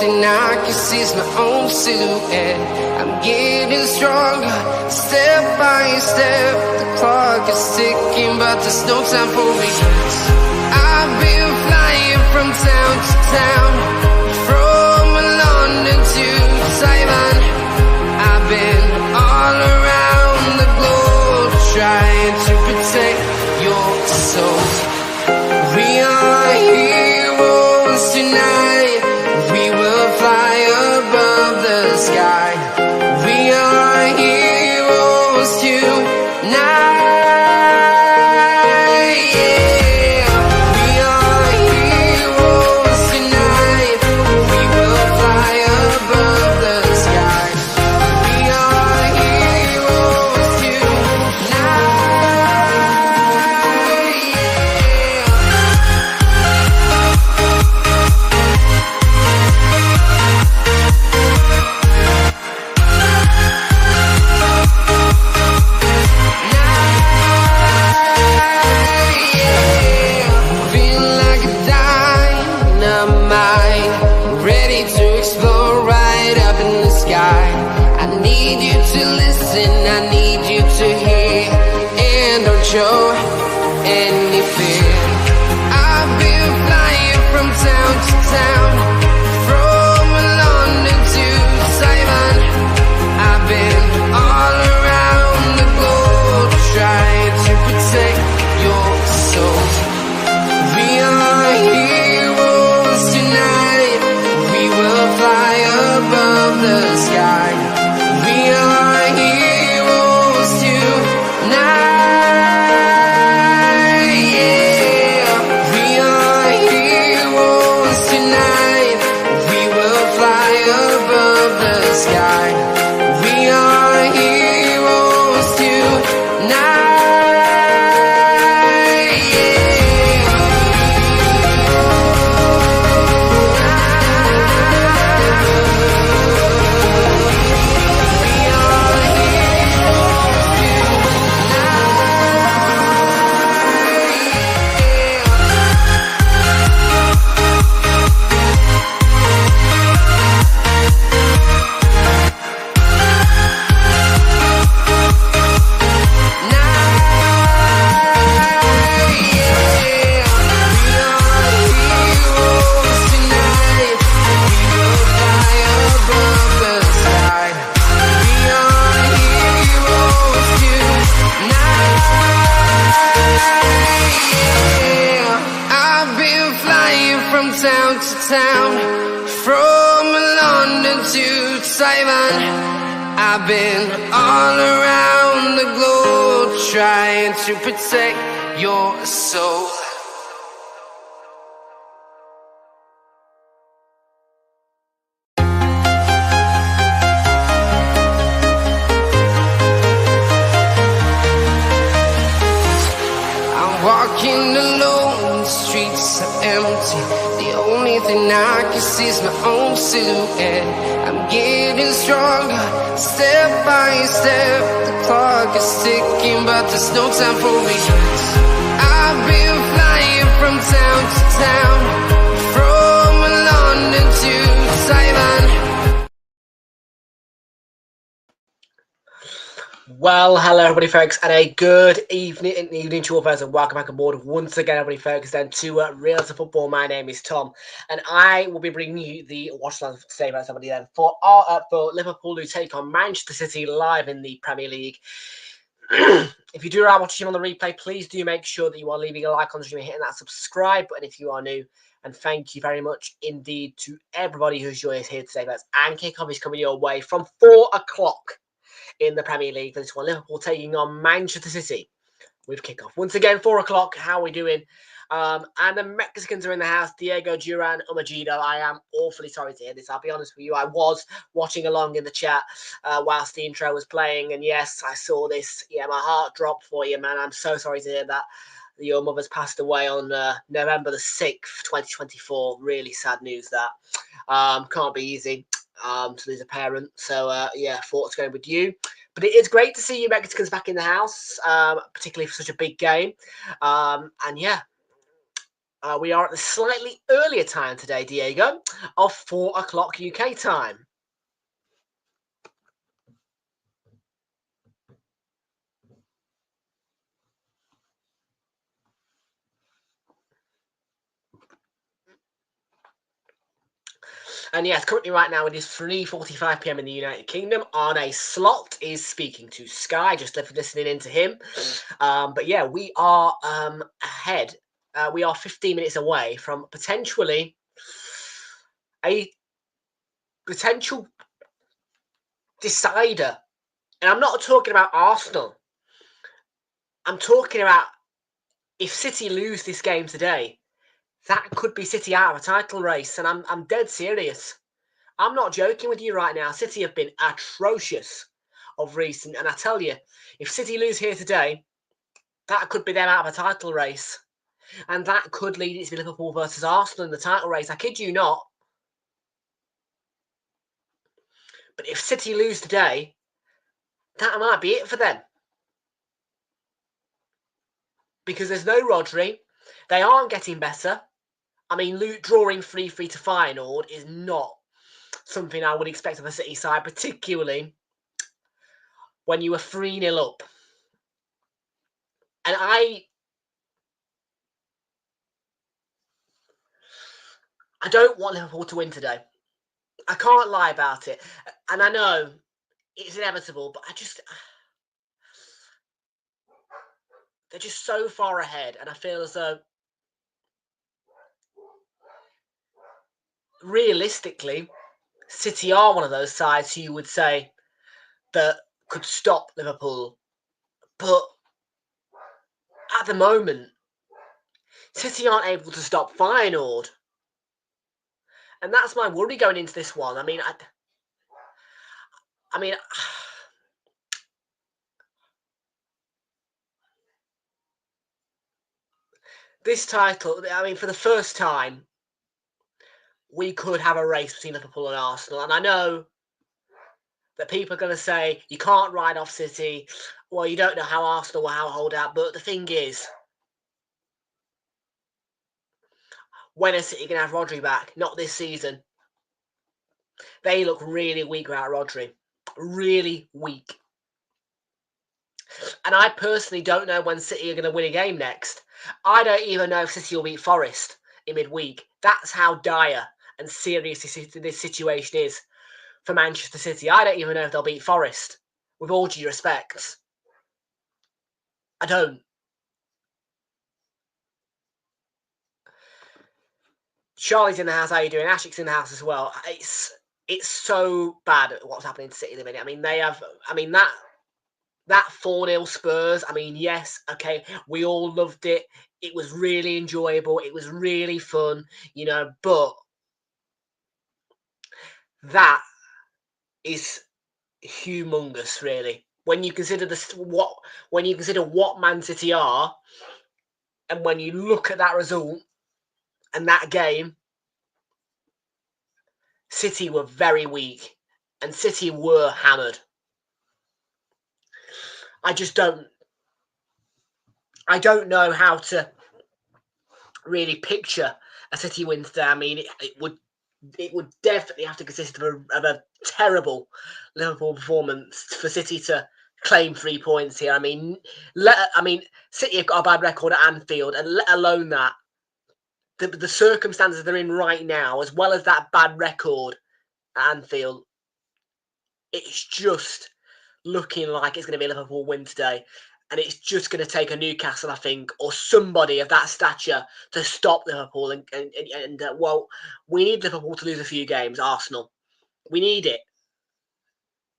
thing I can see is my own silhouette. I'm getting stronger, step by step. The clock is ticking, but there's no time for regrets. I've been flying from town to town, from London to Taiwan. I've been all around the globe, trying to protect your soul. We are heroes tonight. We will fly above the sky. We are heroes tonight. Yeah. We are heroes tonight. We will fly above the sky. We are heroes tonight. Feel like a dynamite, ready to explode right up in the sky. I need you to listen, I need you to hear, and don't show any fear. I've been flying from town to town, from London to Taiwan. I've been all around the globe, trying to protect your soul. We are heroes tonight. We will fly above the sky. We are heroes tonight. Yeah. We are heroes tonight. We will fly above the sky. We are heroes tonight. I've been flying from town to town, from London to Taiwan. I've been all around the globe, trying to protect your soul. I'm walking alone, the streets are empty. The only thing I can see is my own silhouette. I'm getting stronger, step by step. The clock is ticking, but there's no time for regrets. I've been flying from town to town, from London to Taiwan. Well, hello everybody folks, and a good evening to all folks, and welcome back aboard once again everybody folks then to Realltom Football. My name is Tom, and I will be bringing you the watch-along today about somebody then for Liverpool, who take on Manchester City live in the Premier League. If you do are watching on the replay, please do make sure that you are leaving a like on the stream and hitting that subscribe button if you are new. And thank you very much indeed to everybody who's joined us here today, folks. And kickoff is coming your way from 4 o'clock in the Premier League for this one. Liverpool taking on Manchester City with kickoff. Once again, 4 o'clock. How are we doing? And the Mexicans are in the house. Diego Duran Umagido. I am awfully sorry to hear this. I'll be honest with you. I was watching along in the chat whilst the intro was playing. And yes, I saw this. Yeah, my heart dropped for you, man. I'm so sorry to hear that. Your mother's passed away on November the 6th, 2024. Really sad news that. Can't be easy to lose a parent. So, yeah, thoughts going with you. But it is great to see you Mexicans back in the house, particularly for such a big game. And, yeah, We are at the slightly earlier time today, Diego, of 4 o'clock UK time. And yes, currently right now it is 3:45 p.m. in the United Kingdom. Arne Slot is speaking to Sky, just listening into him. But yeah, we are ahead. We are 15 minutes away from potentially a potential decider. And I'm not talking about Arsenal. I'm talking about if City lose this game today, that could be City out of a title race. And I'm dead serious. I'm not joking with you right now. City have been atrocious of recent. And I tell you, if City lose here today, that could be them out of a title race. And that could lead it to be Liverpool versus Arsenal in the title race. I kid you not. But if City lose today, that might be it for them. Because there's no Rodri. They aren't getting better. I mean, drawing 3-3 to Feyenoord is not something I would expect of a City side, particularly when you were 3-0 up. And I don't want Liverpool to win today. I can't lie about it. And I know it's inevitable, but they're just so far ahead. And I feel as though, realistically, City are one of those sides who you would say that could stop Liverpool. But at the moment, City aren't able to stop Feyenoord. And that's my worry going into this one. I mean, this title, for the first time, we could have a race between Liverpool and Arsenal. And I know that people are going to say, you can't ride off City. Well, you don't know how Arsenal will hold out. But the thing is, when is City going to have Rodri back? Not this season. They look really weak without Rodri. Really weak. And I personally don't know when City are going to win a game next. I don't even know if City will beat Forest in midweek. That's how dire and serious this situation is for Manchester City. I don't even know if they'll beat Forest, with all due respect. I don't. Charlie's in the house. How are you doing? Ashik's in the house as well. It's so bad what's happening to City at the minute. I mean, that 4-0 Spurs, yes, okay, we all loved it. It was really enjoyable. It was really fun, but that is humongous, really. When you consider what Man City are, and when you look at that result and that game, City were very weak and City were hammered. I don't know how to really picture a City win today. It would definitely have to consist of a terrible Liverpool performance for City to claim 3 points here. City have got a bad record at Anfield, and let alone that, the circumstances they're in right now, as well as that bad record at Anfield, it's just looking like it's going to be a Liverpool win today. And it's just going to take a Newcastle, I think, or somebody of that stature to stop Liverpool. Well, we need Liverpool to lose a few games, Arsenal. We need it.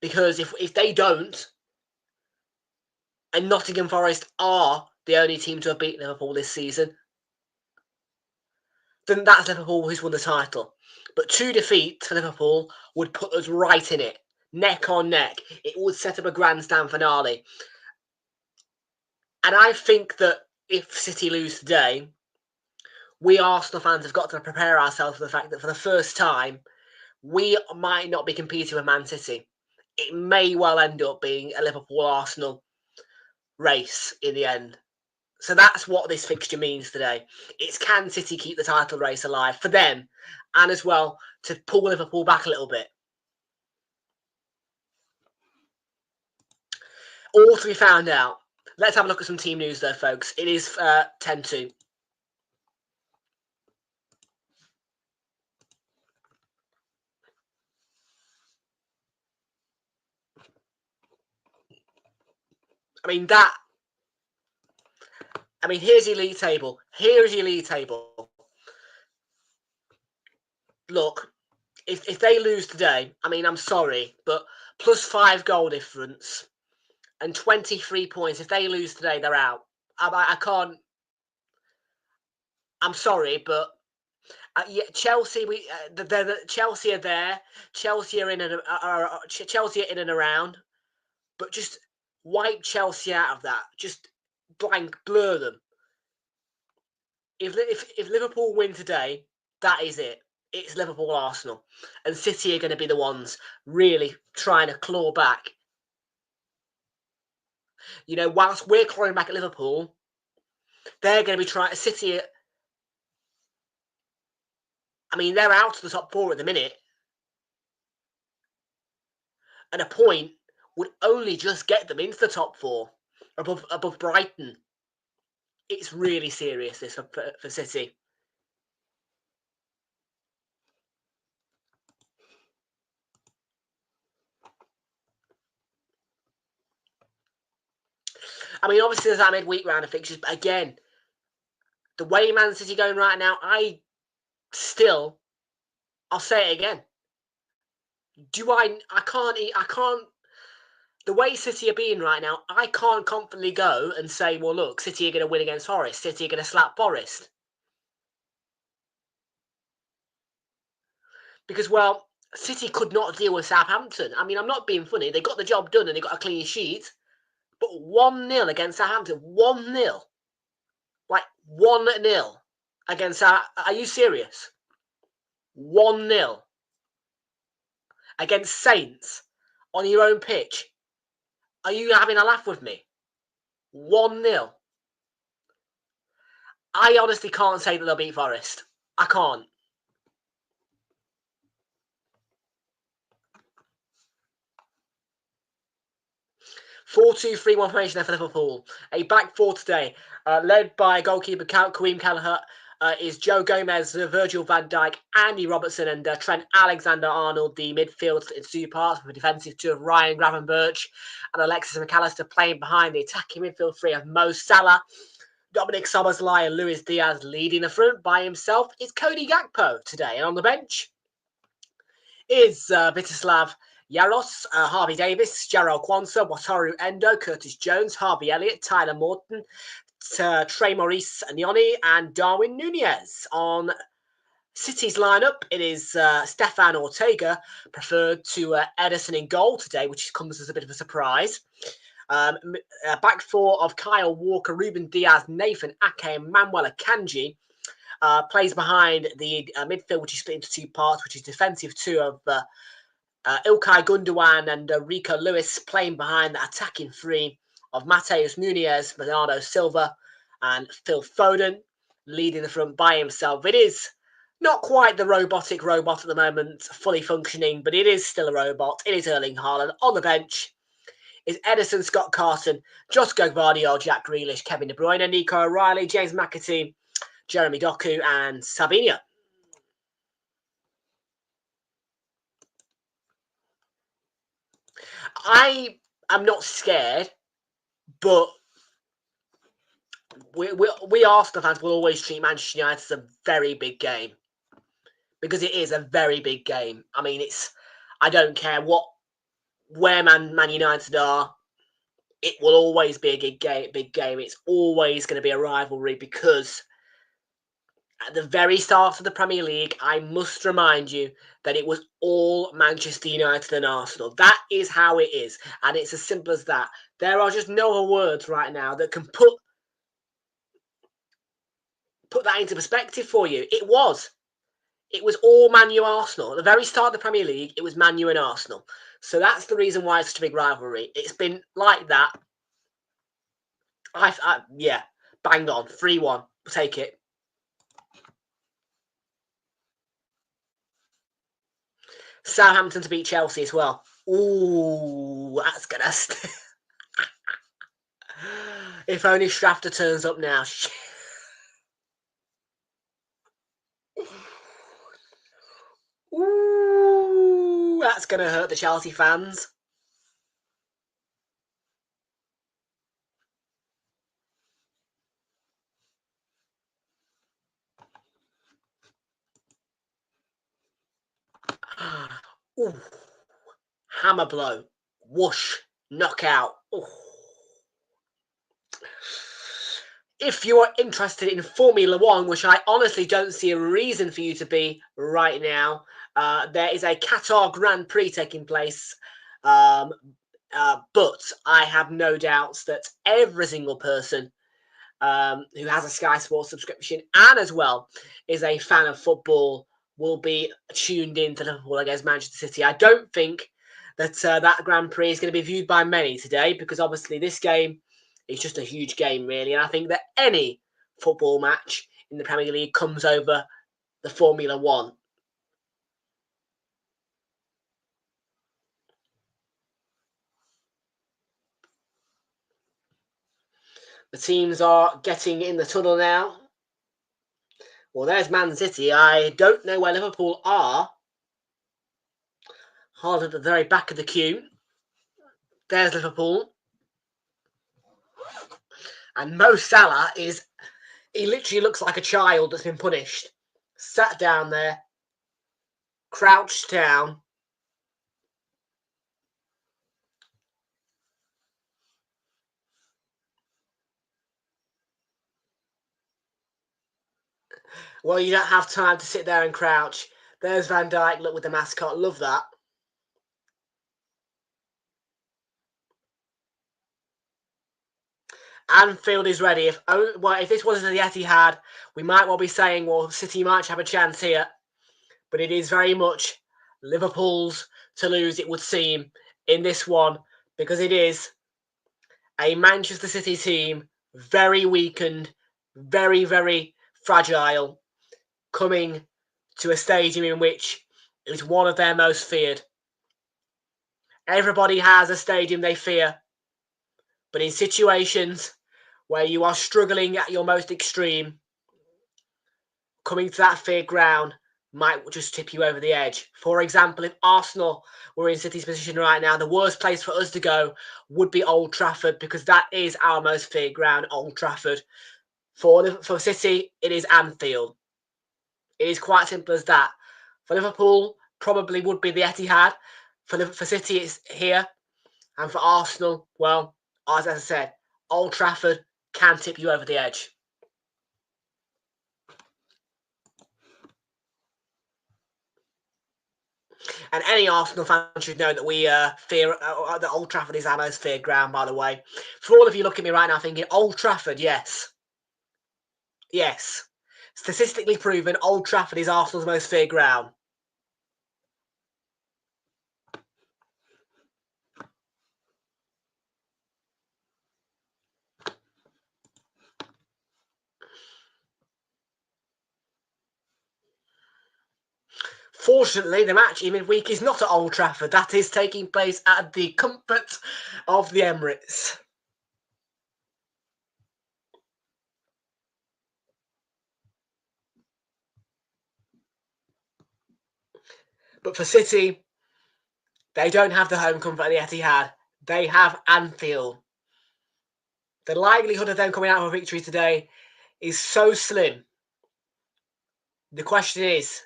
Because if they don't, and Nottingham Forest are the only team to have beaten Liverpool this season, then that's Liverpool who's won the title. But 2 defeats for Liverpool would put us right in it, neck on neck. It would set up a grandstand finale. And I think that if City lose today, we Arsenal fans have got to prepare ourselves for the fact that for the first time, we might not be competing with Man City. It may well end up being a Liverpool-Arsenal race in the end. So that's what this fixture means today. It's can City keep the title race alive for them, and as well to pull Liverpool back a little bit. All to be found out. Let's have a look at some team news though, folks. It is 10-2. Here's your league table. Here's your league table. Look, if they lose today, I'm sorry, but +5 goal difference and 23 points. If they lose today, they're out. I can't. I'm sorry, but yeah, Chelsea. Chelsea are there. Chelsea are in and Chelsea are in and around, but just wipe Chelsea out of that. Just blur them. If Liverpool win today, that is it. It's Liverpool Arsenal, and City are going to be the ones really trying to claw back. Whilst we're clawing back at Liverpool, they're going to be trying. City. They're out of the top 4 at the minute, and a point would only just get them into the top 4 above Brighton. It's really serious this for City. Obviously there's that midweek round of fixtures, but again, the way Man City going right now, I'll say it again. I can't. The way City are being right now, I can't confidently go and say, well, look, City are going to win against Forest. City are going to slap Forest. Because, well, City could not deal with Southampton. I'm not being funny. They got the job done and they got a clean sheet. But 1-0 against Southampton. 1-0. Like, 1-0 against Southampton. Are you serious? 1-0 against Saints on your own pitch. Are you having a laugh with me? 1-0. I honestly can't say that they'll beat Forest. I can't. (4-2-3-1) formation there for Liverpool. A back 4 today, led by goalkeeper Kareem Kelleher, is Joe Gomez, Virgil van Dijk, Andy Robertson, and Trent Alexander-Arnold. The midfield in 2 parts with a defensive 2 of Ryan Gravenberch and Alexis McAllister playing behind the attacking midfield 3 of Mo Salah, Dominic Szoboszlai, and Luis Diaz leading the front by himself. It's Cody Gakpo today, and on the bench is Vitislav Yaros, Harvey Davis, Jarrell Quansah, Wataru Endo, Curtis Jones, Harvey Elliott, Tyler Morton, Trey Maurice Nyoni, and Darwin Nunez. On City's lineup, it is Stefan Ortega, preferred to Ederson in goal today, which comes as a bit of a surprise. Back 4 of Kyle Walker, Ruben Diaz, Nathan Ake, and Manuel Akanji. Plays behind the midfield, which is split into 2 parts, which is defensive 2 of Ilkay Gundogan and Rico Lewis, playing behind the attacking 3 of Mateus Nunez, Bernardo Silva, and Phil Foden, leading the front by himself. It is not quite the robotic robot at the moment, fully functioning, but it is still a robot. It is Erling Haaland. On the bench is Ederson, Scott Carson, Josko Gvardiol, Jack Grealish, Kevin De Bruyne, Nico O'Reilly, James McAtee, Jeremy Doku, and Sabinho. I am not scared, but we Arsenal fans will always treat Manchester United as a very big game, because it is a very big game. I don't care where Man United are, it will always be a big game. It's always going to be a rivalry, because at the very start of the Premier League, I must remind you that it was all Manchester United and Arsenal. That is how it is, and it's as simple as that. There are just no other words right now that can put that into perspective for you. It was all Man U Arsenal. At the very start of the Premier League, it was Man U and Arsenal. So that's the reason why it's such a big rivalry. It's been like that. Yeah. Bang on. 3-1. We'll take it. Southampton to beat Chelsea as well. Ooh, that's going to... If only Shafter turns up now. Ooh, that's going to hurt the Chelsea fans. Ooh. Hammer blow. Whoosh. Knockout. Ooh. If you are interested in Formula One, which I honestly don't see a reason for you to be right now, there is a Qatar Grand Prix taking place. But I have no doubts that every single person who has a Sky Sports subscription and as well is a fan of football will be tuned in to Liverpool against Manchester City. I don't think that that Grand Prix is going to be viewed by many today because obviously this game is just a huge game, really. And I think that any football match in the Premier League comes over the Formula One. The teams are getting in the tunnel now. Well, there's Man City. I don't know where Liverpool are. Hard at the very back of the queue. There's Liverpool. And Mo Salah he literally looks like a child that's been punished. Sat down there, crouched down. Well, you don't have time to sit there and crouch. There's Van Dijk, look with the mascot. Love that. Anfield is ready. If this wasn't the Etihad, we might well be saying, well, City might have a chance here. But it is very much Liverpool's to lose, it would seem, in this one, because it is a Manchester City team, very weakened, very, very fragile, coming to a stadium in which it is one of their most feared. Everybody has a stadium they fear, but in situations where you are struggling at your most extreme, coming to that feared ground might just tip you over the edge. For example, if Arsenal were in City's position right now, the worst place for us to go would be Old Trafford because that is our most feared ground, Old Trafford. For City, it is Anfield. It is quite simple as that. For Liverpool, probably would be the Etihad. For City, it's here. And for Arsenal, well, as I said, Old Trafford can tip you over the edge. And any Arsenal fan should know that we fear that Old Trafford is our most feared ground, by the way. For all of you looking at me right now thinking, Old Trafford, yes. Yes. Statistically proven, Old Trafford is Arsenal's most feared ground. Fortunately, the match in midweek is not at Old Trafford. That is taking place at the comfort of the Emirates. But for City, they don't have the home comfort of the Etihad. They have Anfield. The likelihood of them coming out with a victory today is so slim. The question is,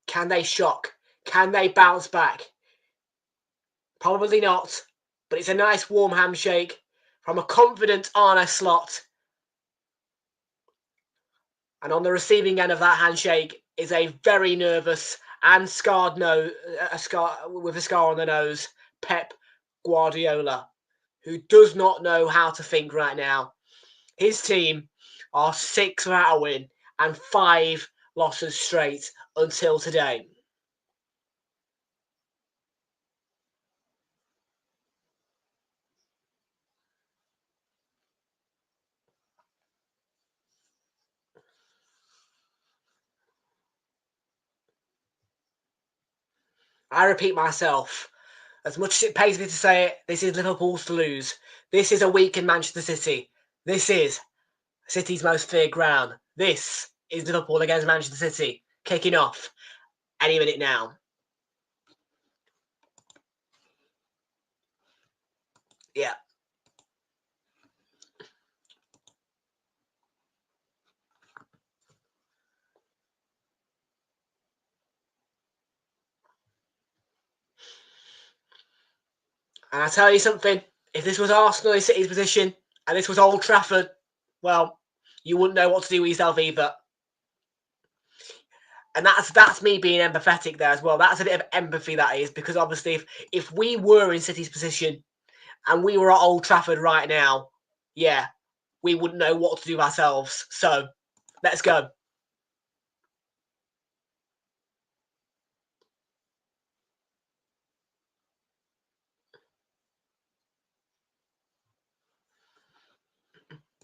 can they shock? Can they bounce back? Probably not, but it's a nice warm handshake from a confident Arne Slot. And on the receiving end of that handshake is a very nervous and scarred nose, with a scar on the nose, Pep Guardiola, who does not know how to think right now. His team are 6 without a win and 5 losses straight until today. I repeat myself. As much as it pains me to say it, this is Liverpool's to lose. This is a week in Manchester City. This is City's most feared ground. This is Liverpool against Manchester City, kicking off any minute now. Yeah. And I tell you something, if this was Arsenal in City's position and this was Old Trafford, well, you wouldn't know what to do with yourself either. And that's me being empathetic there as well. That's a bit of empathy, that is, because obviously if we were in City's position and we were at Old Trafford right now, yeah, we wouldn't know what to do with ourselves. So, let's go.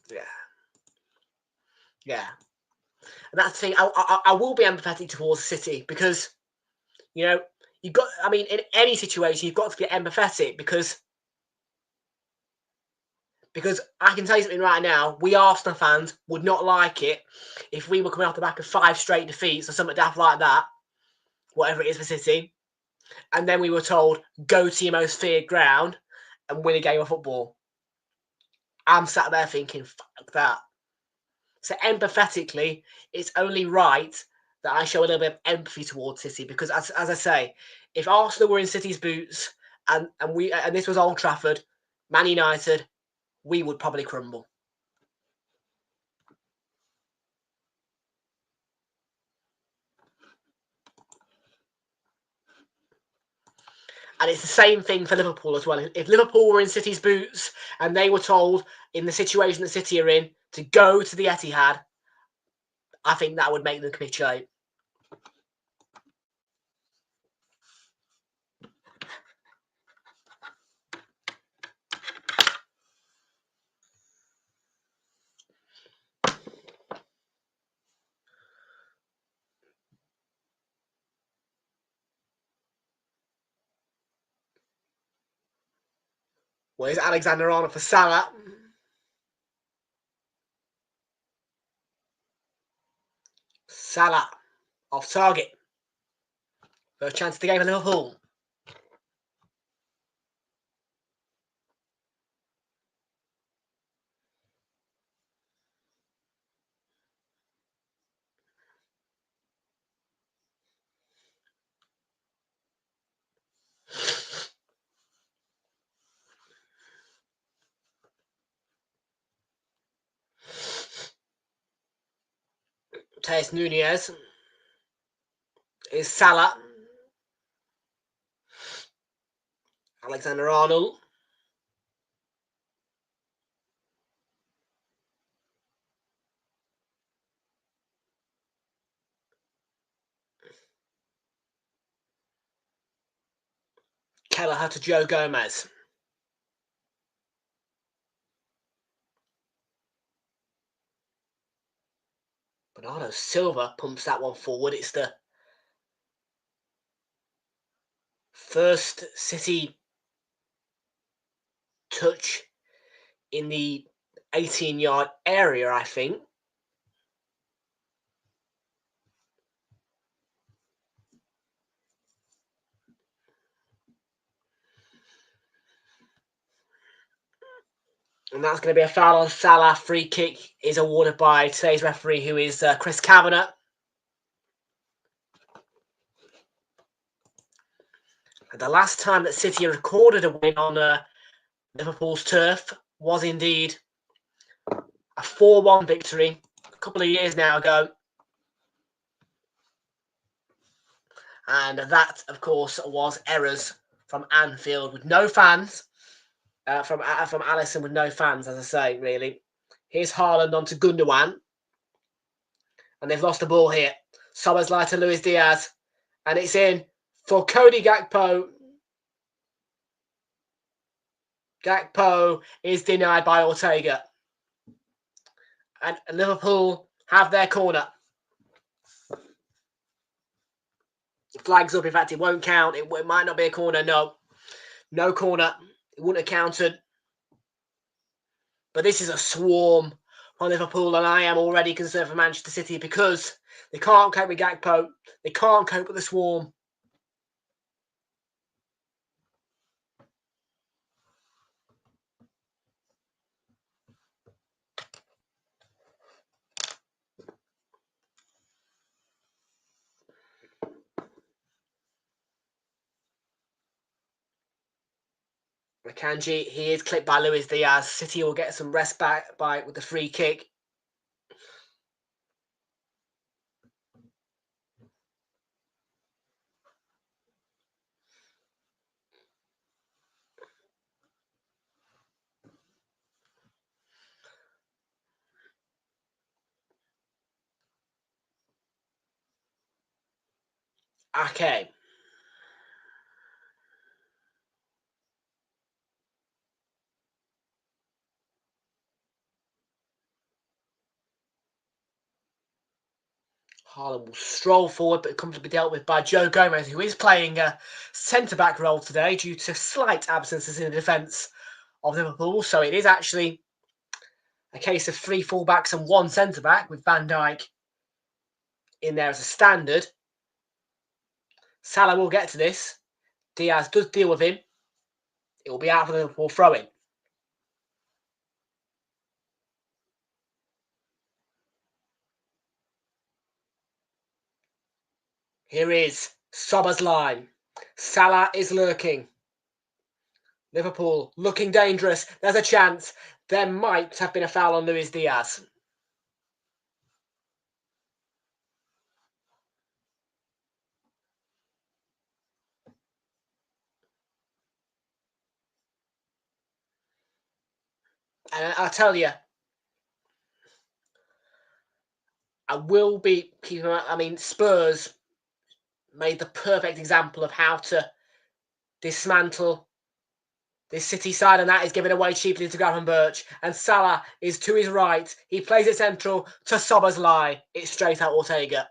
Yeah. Yeah. And that's the thing. I will be empathetic towards City because, you know, you've got, I mean, in any situation, you've got to be empathetic because I can tell you something right now, we Arsenal fans would not like it if we were coming off the back of 5 straight defeats or something daft like that, whatever it is for City, and then we were told, go to your most feared ground and win a game of football. I'm sat there thinking, fuck that. So empathetically, it's only right that I show a little bit of empathy towards City because, as I say, if Arsenal were in City's boots and this was Old Trafford, Man United, we would probably crumble. And it's the same thing for Liverpool as well. If Liverpool were in City's boots and they were told in the situation that City are in to go to the Etihad, I think that would make them capitulate. Where's Alexander-Arnold for Salah? Salah off target. First chance of the game for Liverpool. Tejas Nunez is Salah. Alexander-Arnold. Kelleher to Joe Gomez. Bernardo Silva pumps that one forward. It's the first City touch in the 18-yard area, I think. And that's going to be a foul on Salah. Free kick is awarded by today's referee, who is Chris Kavanagh. And the last time that City recorded a win on Liverpool's turf was indeed a 4-1 victory a couple of years now ago. And that, of course, was errors from Anfield with no fans. From Alisson with no fans, as I say, really. Here's Haaland on to Gundogan. And they've lost the ball here. Szoboszlai to Luis Diaz. And it's in for Cody Gakpo. Gakpo is denied by Ortega. And Liverpool have their corner. Flags up. In fact, it won't count. It might not be a corner. No corner. It wouldn't have counted. But this is a swarm on Liverpool, and I am already concerned for Manchester City because they can't cope with Gakpo. They can't cope with the swarm. Akanji, he is clipped by Luis Diaz. City will get some rest back by with the free kick. Okay. Haaland will stroll forward, but comes to be dealt with by Joe Gomez, who is playing a centre-back role today due to slight absences in the defence of Liverpool. So it is actually a case of 3 full-backs and 1 centre-back, with Van Dijk in there as a standard. Salah will get to this. Diaz does deal with him. It will be out for the Liverpool throw-in. Here is Szoboszlai. Salah is lurking. Liverpool looking dangerous. There's a chance. There might have been a foul on Luis Diaz. And I'll tell you, I will be keeping. I mean, Spurs made the perfect example of how to dismantle this City side, and that is given away cheaply to Gravenberch. And Salah is to his right. He plays it central to Szoboszlai. It's straight out Ortega.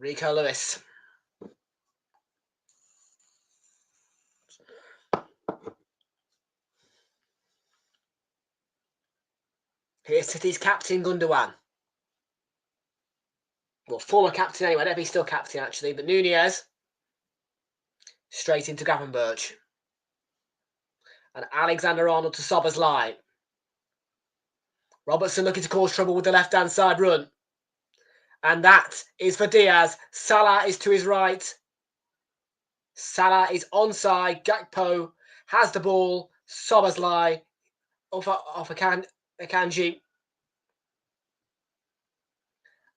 Rico Lewis. Here's City's captain, Gundogan. Well, former captain anyway. I don't know if he's still captain, actually. But Nunez. Straight into Gravenberch. And Alexander-Arnold to Szoboszlai. Robertson looking to cause trouble with the left-hand side run. And that is for Diaz. Salah is to his right. Salah is onside. Gakpo has the ball. Szoboszlai off Akanji.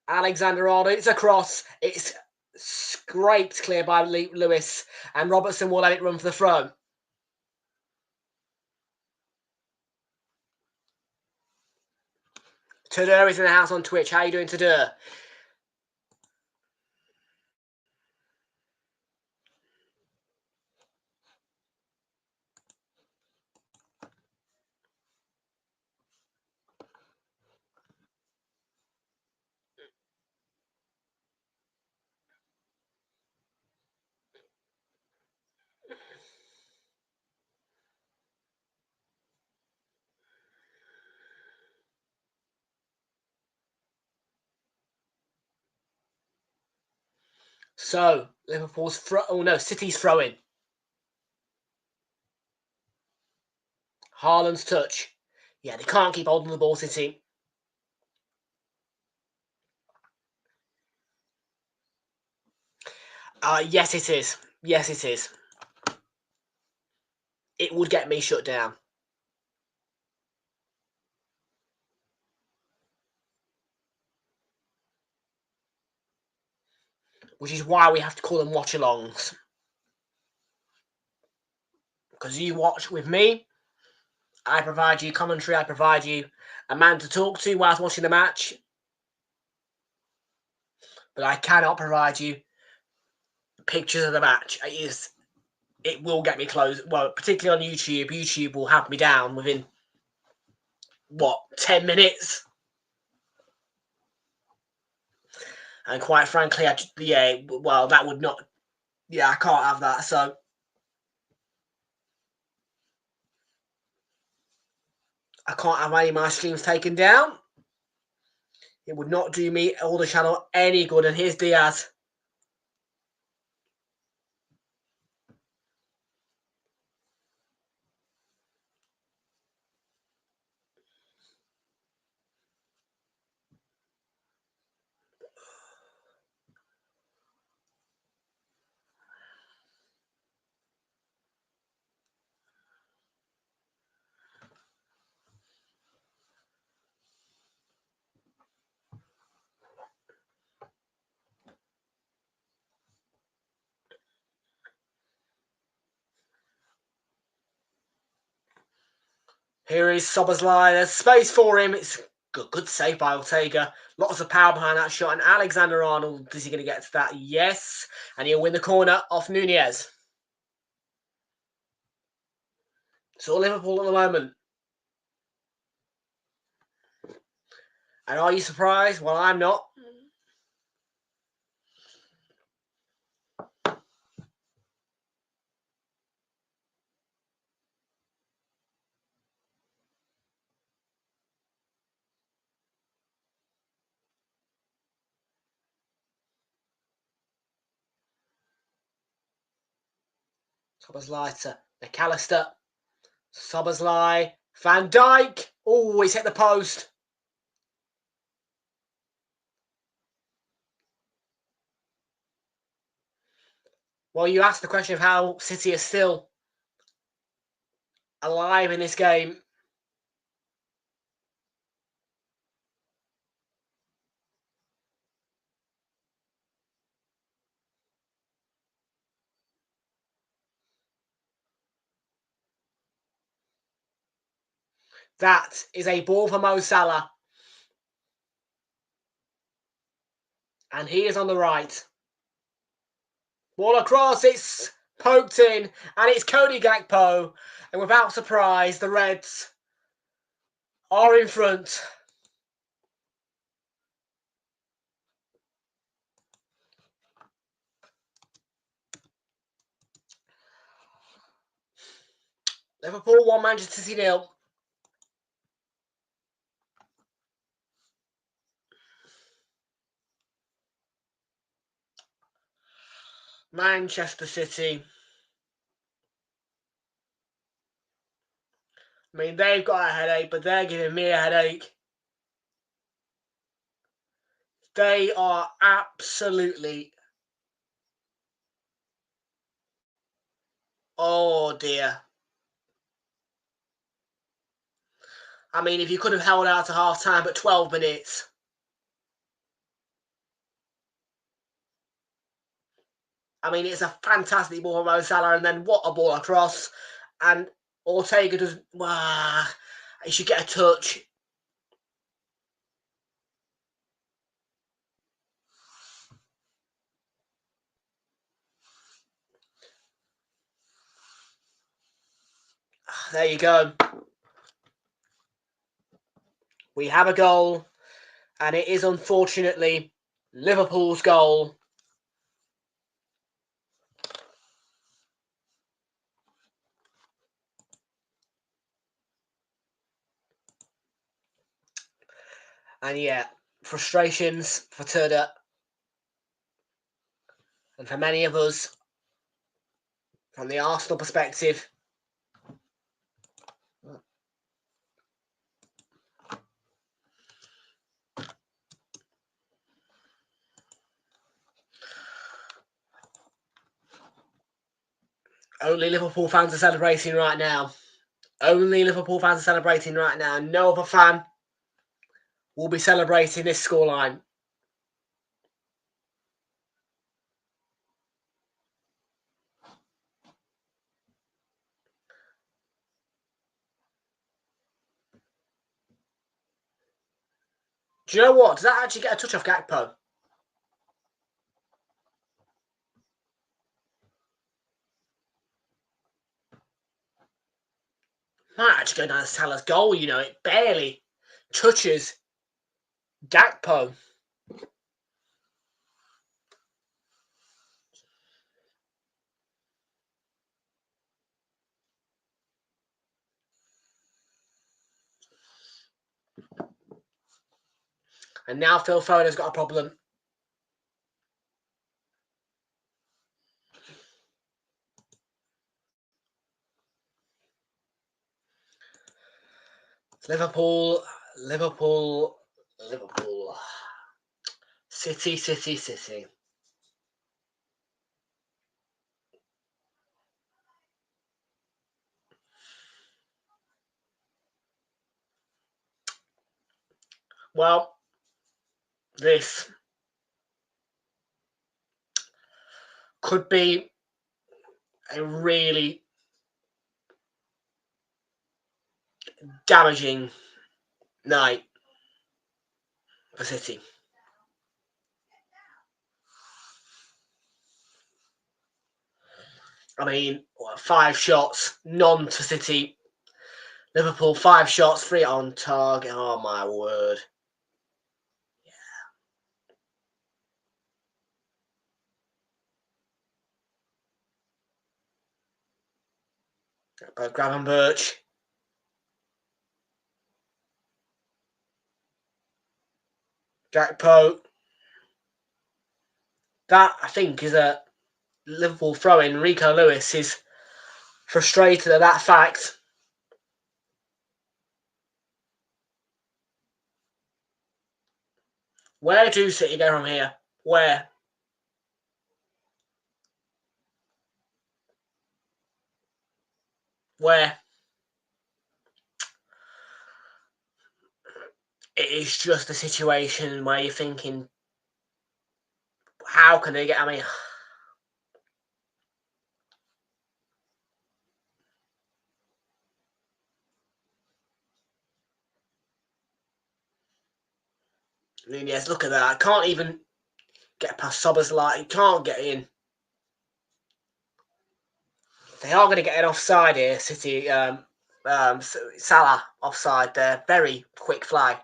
Alexander-Arnold. It's a cross. It's scraped clear by Lewis. And Robertson will let it run for the throw. Tudur is in the house on Twitch. How are you doing, Tudur? So, Liverpool's City's throwing. Haaland's touch. Yeah, they can't keep holding the ball, City. Yes, it is. Yes, it is. It would get me shut down. Which is why we have to call them watch-alongs. Because you watch with me, I provide you commentary, I provide you a man to talk to whilst watching the match. but I cannot provide you pictures of the match. It will get me close. Well, particularly on YouTube. YouTube will have me down within, 10 minutes? And quite frankly, that would not... Yeah, I can't have that, so... I can't have any of my streams taken down. It would not do me or the channel any good. And here's Diaz. Here is Szoboszlai. There's space for him. It's good save by Ortega. Lots of power behind that shot. And Alexander-Arnold, is he going to get to that? Yes. And he'll win the corner off Nunez. It's all Liverpool at the moment. And are you surprised? Well, I'm not. Szoboszlai to McAllister. Szoboszlai. Van Dijk. Oh, he's hit the post. Well, you asked the question of how City is still alive in this game. That is a ball for Mo Salah. And he is on the right. Ball across, it's poked in, and it's Cody Gakpo. And without surprise, the Reds are in front. Liverpool 1, Manchester City 0. Manchester City. I mean, they've got a headache, but they're giving me a headache. They are absolutely... Oh, dear. I mean, if you could have held out to half-time, but 12 minutes... I mean, it's a fantastic ball from Mo Salah, and then what a ball across. And Ortega does... he should get a touch. There you go. We have a goal, and it is unfortunately Liverpool's goal. And yeah, frustrations for Turda and for many of us from the Arsenal perspective. Only Liverpool fans are celebrating right now. Only Liverpool fans are celebrating right now. No other fan will be celebrating this scoreline. Do you know what? Does that actually get a touch off Gakpo? Might actually go down as Salah's goal, you know, it barely touches Gakpo. And now Phil Foden's got a problem. Liverpool. City. Well, this could be a really damaging night for City. I mean, 5 shots, none for City. Liverpool, 5 shots, 3 on target. Oh, my word. Yeah. Gravenberch. Gakpo. That, I think, is a Liverpool throw-in. Rico Lewis is frustrated at that fact. Where do City go from here? Where? It is just a situation where you're thinking, how can they get? I mean, yes, look at that. I can't even get past Soboslai. He can't get in. They are going to get an offside here, City. Salah offside there. Very quick flag.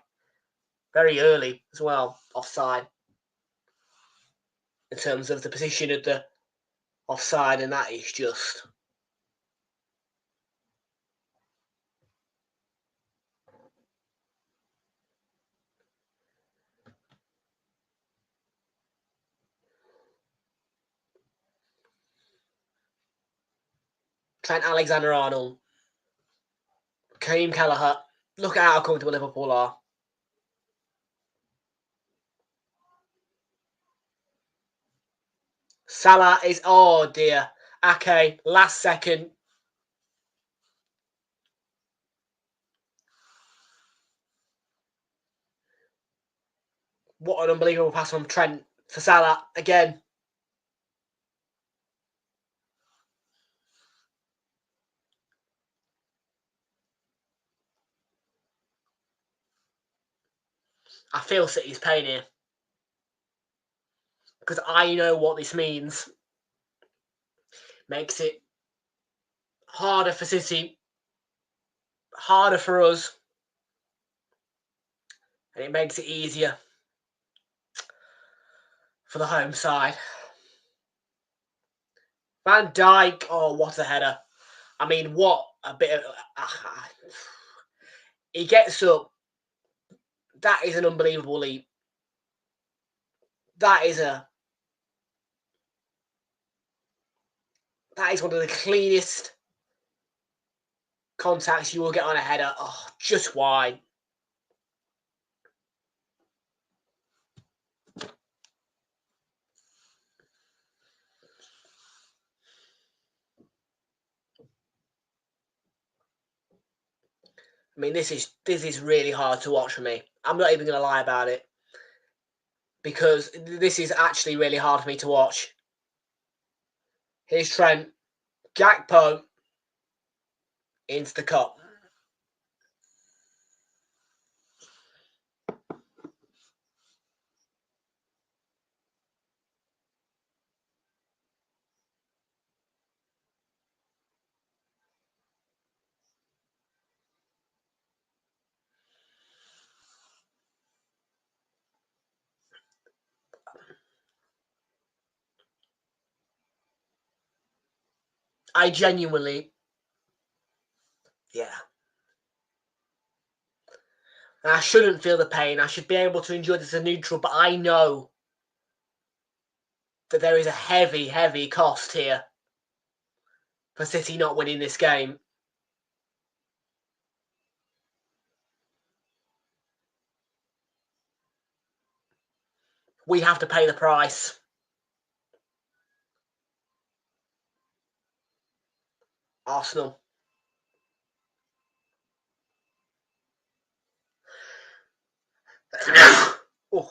Very early as well, offside. In terms of the position of the offside, and that is just... Trent Alexander-Arnold. Kareem Callagher. Look at how comfortable Liverpool are. Salah is... Oh, dear. Ake, last second. What an unbelievable pass from Trent for Salah again. I feel City's pain here. Because I know what this means. Makes it harder for City. Harder for us. And it makes it easier for the home side. Van Dijk, oh, what a header. I mean, what a bit of... he gets up. That is an unbelievable leap. That is one of the cleanest contacts you will get on a header. Oh, just wide. I mean, this is really hard to watch for me. I'm not even going to lie about it. Because this is actually really hard for me to watch. Here's Trent. Gakpo into the cup. I genuinely, yeah. And I shouldn't feel the pain. I should be able to enjoy this as a neutral, but I know that there is a heavy, heavy cost here for City not winning this game. We have to pay the price. Arsenal. Oh.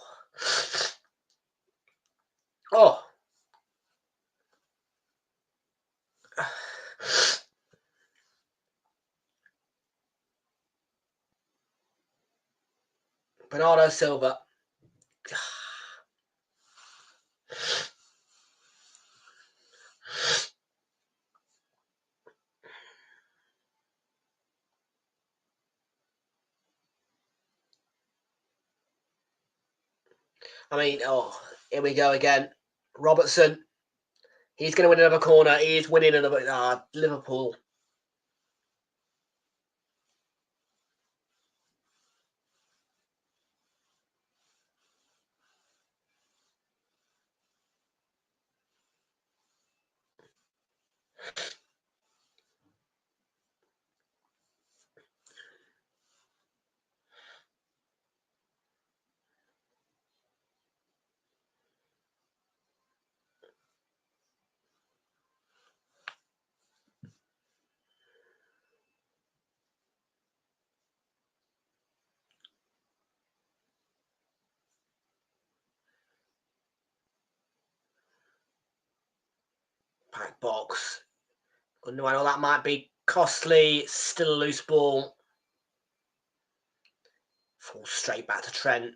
Oh. Bernardo Silva. I mean, oh, here we go again. Robertson. He's going to win another corner. He is winning another. Liverpool. Pack box. I know that might be costly. Still a loose ball. Falls straight back to Trent.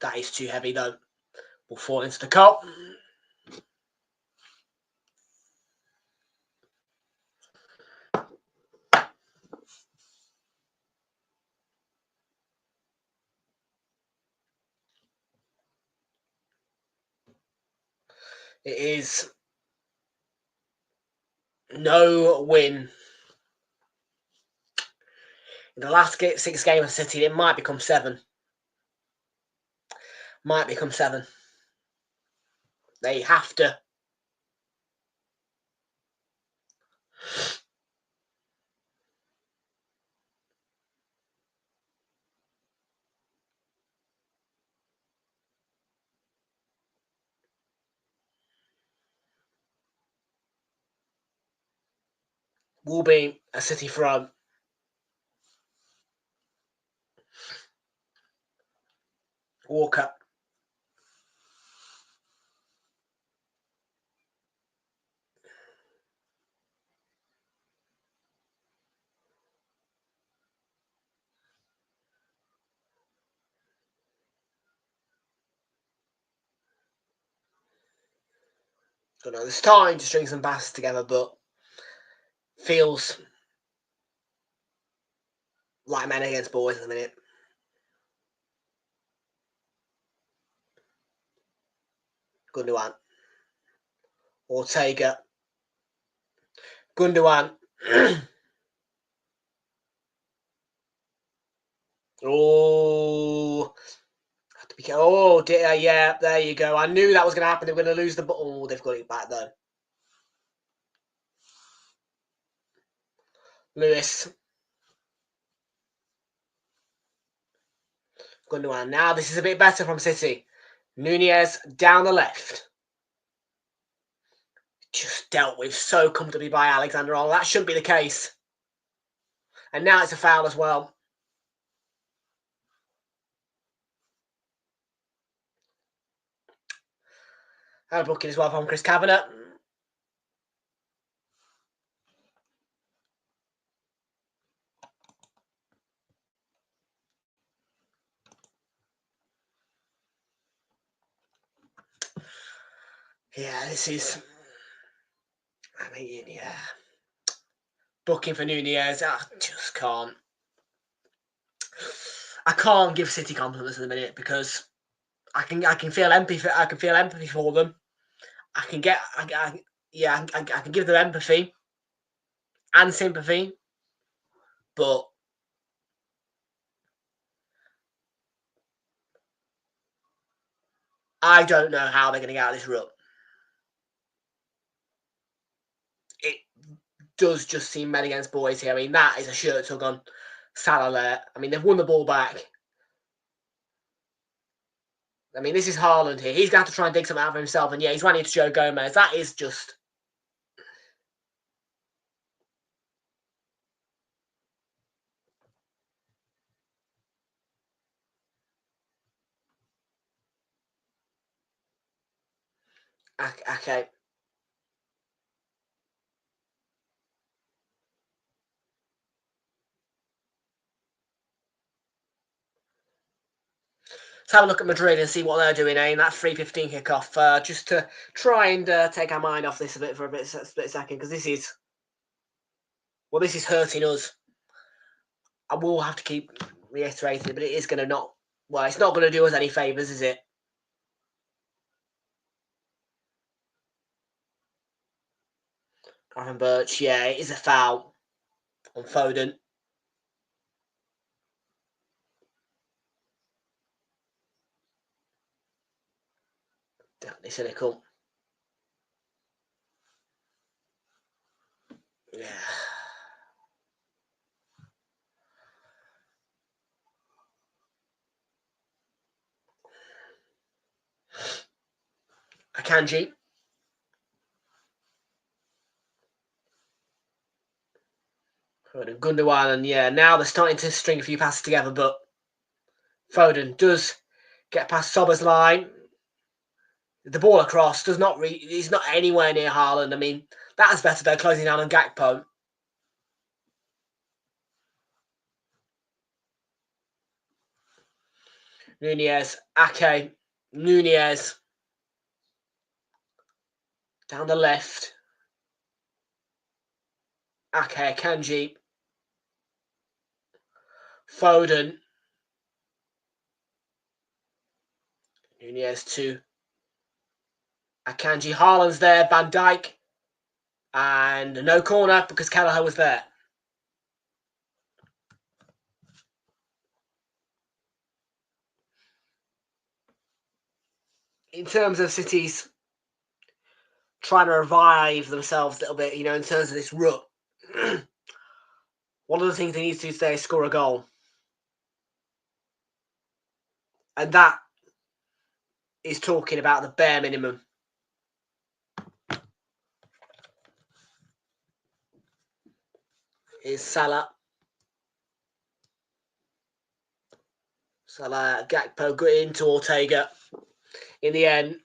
That is too heavy though. Will fall into the cup. It is no win. In the last 6 games of City, it might become 7. Might become 7. They have to. Will be a City throw. Walker. Don't know. There's time to string some passes together, but feels like men against boys at the minute. Gundogan. Ortega. Gundogan. Oh. Oh, dear, yeah, there you go. I knew that was going to happen. They were going to lose the ball. Oh, they've got it back, though. Lewis. Gundogan. Now, this is a bit better from City. Nunez down the left. Just dealt with so comfortably by Alexander-Arnold. That shouldn't be the case. And now it's a foul as well. And a booking as well from Chris Kavanagh. Yeah, this is... I mean, yeah. Booking for Nunez. I just can't. I can't give City compliments at the minute because I can feel empathy. I can feel empathy for them. I can give them empathy, and sympathy, but I don't know how they're going to get out of this rut. It does just seem men against boys here. I mean, that is a shirt tug on Salah there. I mean, they've won the ball back. I mean, this is Haaland here. He's going to have to try and dig something out for himself. And yeah, he's running into Joe Gomez. That is just... Okay. Let's have a look at Madrid and see what they're doing, in that 3:15 kickoff, just to try and take our mind off this a bit for a split second, because this is hurting us. I will have to keep reiterating it, but it is going to not... Well, it's not going to do us any favours, is it? Aaron Birch, yeah, it is a foul on Foden. Definitely cynical. Yeah. Akanji. Gundogan, and yeah, now they're starting to string a few passes together, but Foden does get past Sober's line. The ball across does not he's not anywhere near Haaland. I mean, that's better though, closing down on Gakpo. Nunez, Ake, Nunez. Down the left. Ake, Kanji. Foden. Nunez to Akanji. Haaland's there. Van Dijk. And no corner because Kelleher was there. In terms of City's trying to revive themselves a little bit, in terms of this rut, one of the things they need to do today is score a goal. And that is talking about the bare minimum. Is Salah. Salah, Gakpo got into Ortega. In the end,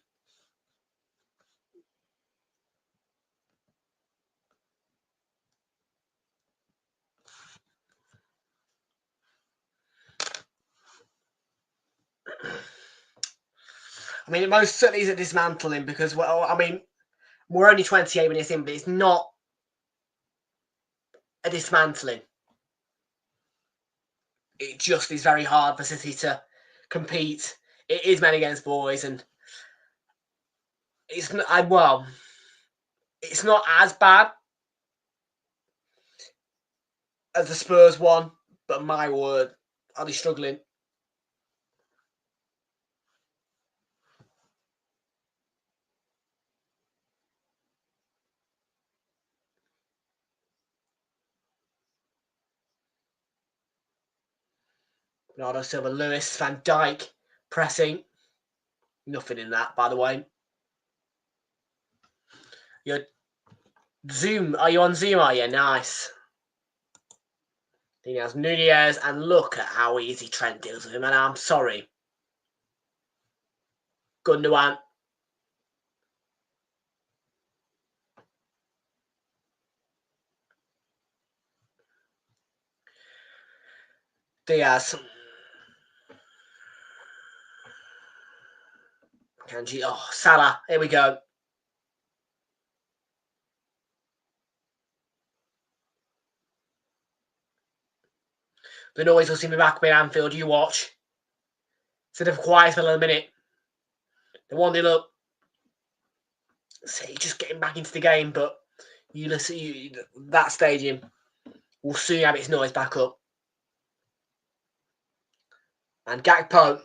I mean, it most certainly isn't dismantling because, well, I mean, we're only 28 minutes in, but it's not a dismantling. It just is very hard for City to compete. It is men against boys, and it's not, it's not as bad as the Spurs one, but my word, are they struggling? Bernardo Silva, Lewis, Van Dijk, pressing. Nothing in that, by the way. You're Zoom. Are you on Zoom? Are you? Nice. He has Nunez, and look at how easy Trent deals with him, and I'm sorry. Gundogan. Diaz. Kanji. Oh, Salah. Here we go. The noise will seem to be back in Anfield. You watch. Instead of quiet for a minute. The 1-0 up. See, just getting back into the game, but You listen, that stadium will soon have its noise back up. And Gakpo,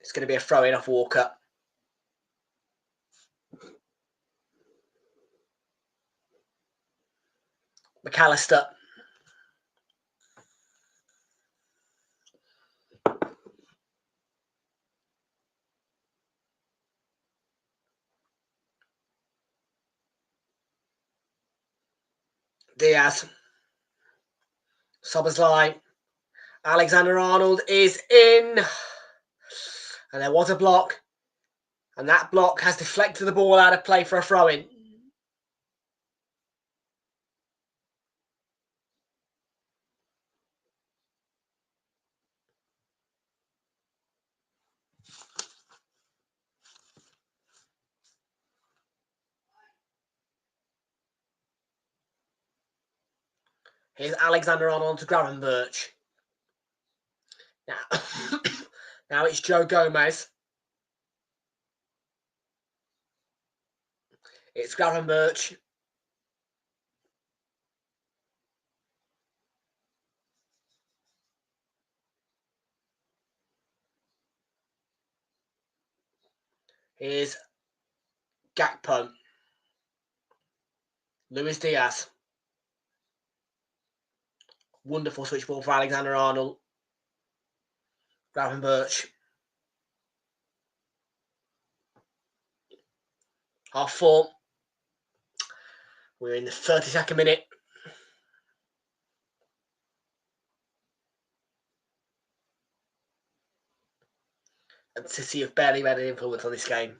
it's going to be a throw-in off Walker. McAllister. Diaz. Szoboszlai. Alexander-Arnold is in. And there was a block. And that block has deflected the ball out of play for a throw-in. Here's Alexander-Arnold to Gravenberch. Now, now it's Joe Gomez. It's Gravenberch. Here's Gakpo. Luis Diaz. Wonderful switch ball for Alexander-Arnold. Gravenberch. Half full. We're in the 32nd minute. And City have barely made an influence on this game.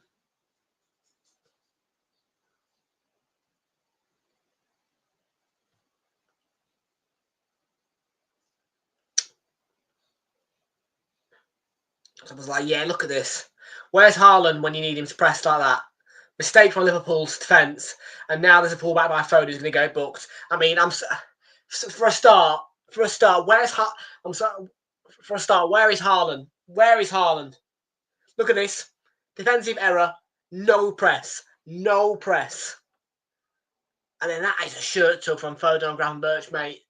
So I was like, yeah, look at this. Where's Haaland when you need him to press like that? Mistake from Liverpool's defence. And now there's a pullback by Foden who's going to go booked. I mean, for a start, where's for a start, where is Haaland? Where is Haaland? Look at this. Defensive error. No press. No press. And then that is a shirt tug from Foden on Gravenberch, mate.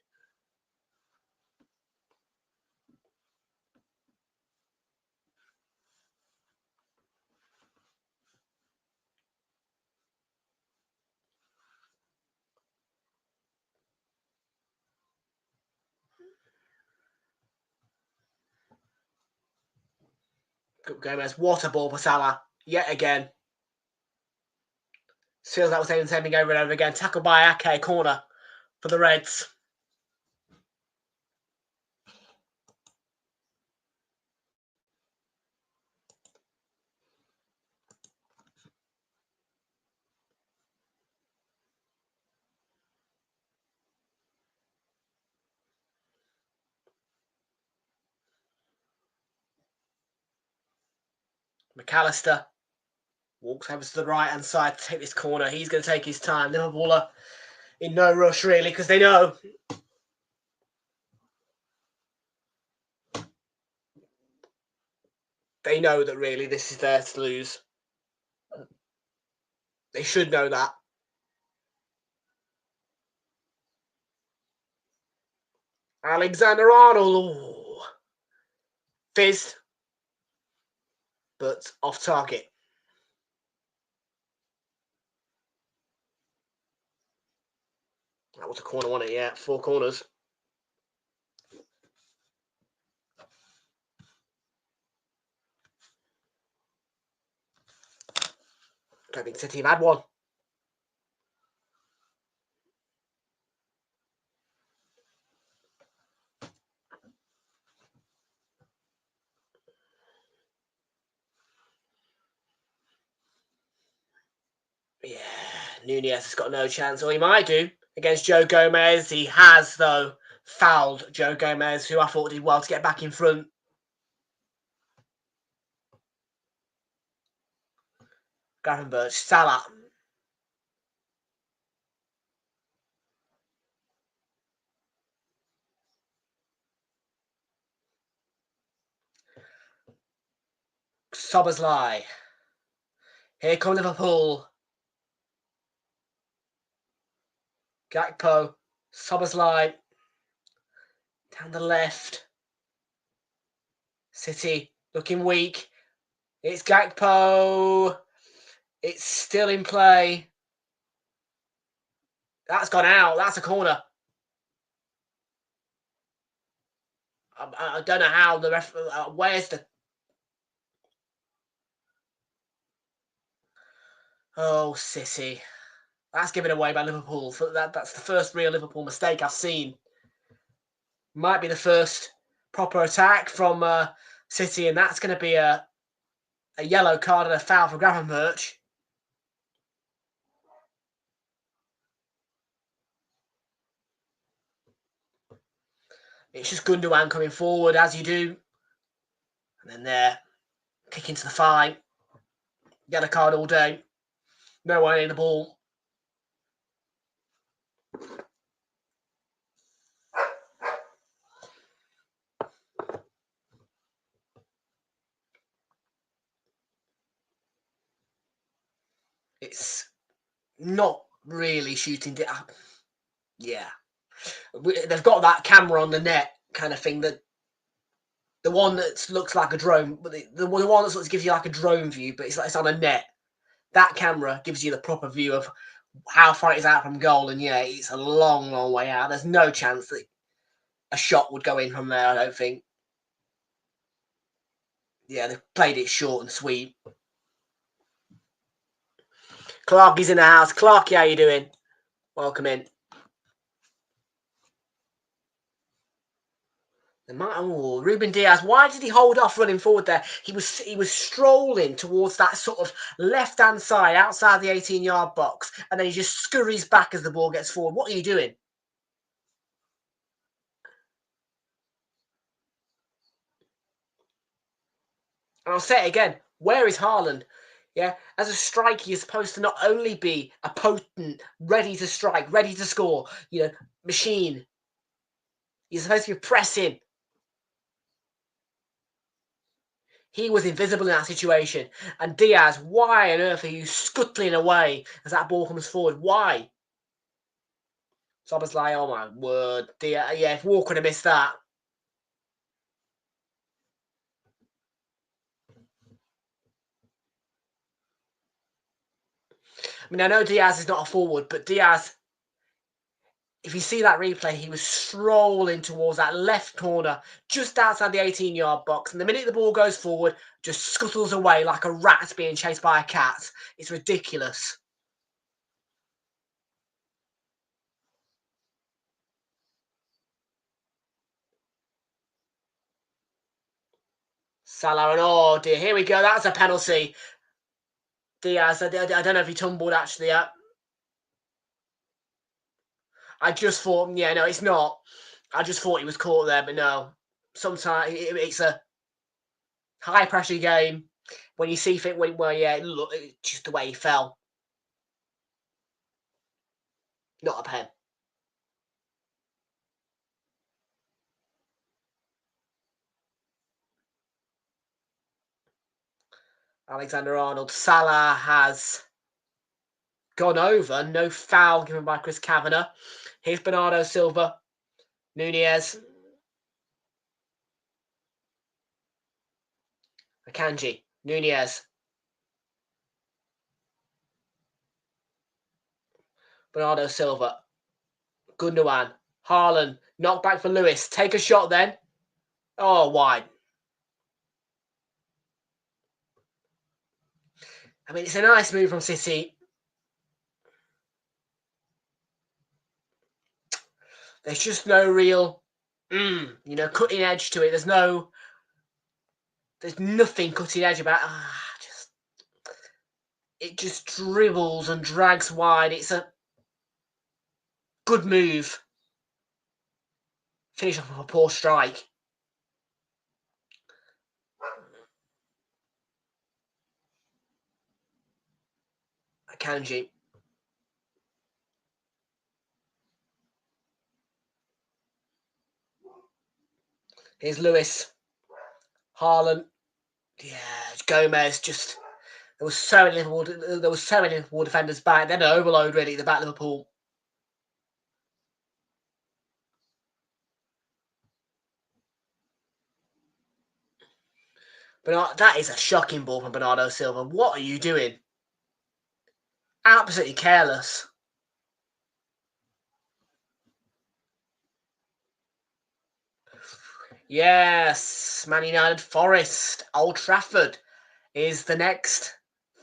Gomez, what a ball for Salah. Yet again. Feels like we're saying the same thing over and over again. Tackled by Ake, corner for the Reds. McAllister walks over to the right-hand side to take this corner. He's going to take his time. Liverpool are in no rush, really, because they know that really this is theirs to lose. They should know that. Alexander-Arnold. Fizzed, but off target. That was a corner, wasn't it? Yeah, 4 corners. Don't think City have had one. Yeah, Nunez has got no chance, or he might do against Joe Gomez. He has, though, fouled Joe Gomez, who I thought did well to get back in front. Gravenberch, Salah. Szoboszlai. Here come Liverpool. Gakpo. Szoboszlai. Down the left. City looking weak. It's Gakpo. It's still in play. That's gone out. That's a corner. I don't know how the ref. Where's the? Oh, City. That's given away by Liverpool. That's the first real Liverpool mistake I've seen. Might be the first proper attack from City, and that's going to be a yellow card and a foul for Gravenberch. It's just Gundogan coming forward, as you do. And then there, kick into the thigh. Yellow card all day. No one in the ball. It's not really shooting it up. Yeah. They've got that camera on the net kind of thing, that the one that looks like a drone, but the one that sort of gives you like a drone view, but it's on a net. That camera gives you the proper view of how far it is out from goal, and yeah, it's a long, long way out. There's no chance that a shot would go in from there, I don't think. Yeah, they've played it short and sweet. Clarky's in the house. Clarky, how you doing? Welcome in. Ruben Diaz. Why did he hold off running forward there? He was strolling towards that sort of left-hand side outside the 18-yard box, and then he just scurries back as the ball gets forward. What are you doing? And I'll say it again. Where is Haaland? Yeah, as a striker, you're supposed to not only be a potent, ready to strike, ready to score, machine. You're supposed to be pressing. He was invisible in that situation. And Diaz, why on earth are you scuttling away as that ball comes forward? Why? Szoboszlai, oh my word. Diaz, yeah, if Walker had missed that. I mean, I know Diaz is not a forward, but Diaz, if you see that replay, he was strolling towards that left corner, just outside the 18-yard box. And the minute the ball goes forward, just scuttles away like a rat being chased by a cat. It's ridiculous. Salah, and oh dear, here we go. That's a penalty. Diaz, I don't know if he tumbled actually. I just thought, yeah, no, it's not. I just thought he was caught there, but no. Sometimes it's a high pressure game. When you see it, look, just the way he fell. Not a pen. Alexander-Arnold. Salah has gone over. No foul given by Chris Kavanagh. Here's Bernardo Silva. Nunez. Akanji. Nunez. Bernardo Silva. Gundogan. Haaland. Knock back for Lewis. Take a shot then. Oh, wide. I mean, it's a nice move from City. There's just no real, cutting edge to it. There's nothing cutting edge about. It just dribbles and drags wide. It's a good move. Finish off with a poor strike. Akanji. Here's Lewis. Haaland. Yeah, Gomez. Just there was so many Liverpool defenders back. Then an overload really at the back of Liverpool. But that is a shocking ball from Bernardo Silva. What are you doing? Absolutely careless. Yes, Man United Forest, Old Trafford is the next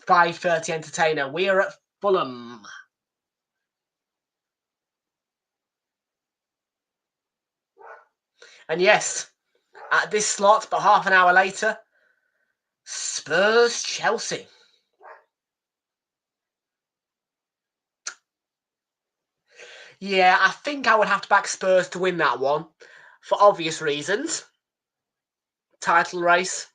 5:30 entertainer. We are at Fulham. And yes, at this slot, but half an hour later, Spurs Chelsea. Yeah, I think I would have to back Spurs to win that one for obvious reasons. Title race.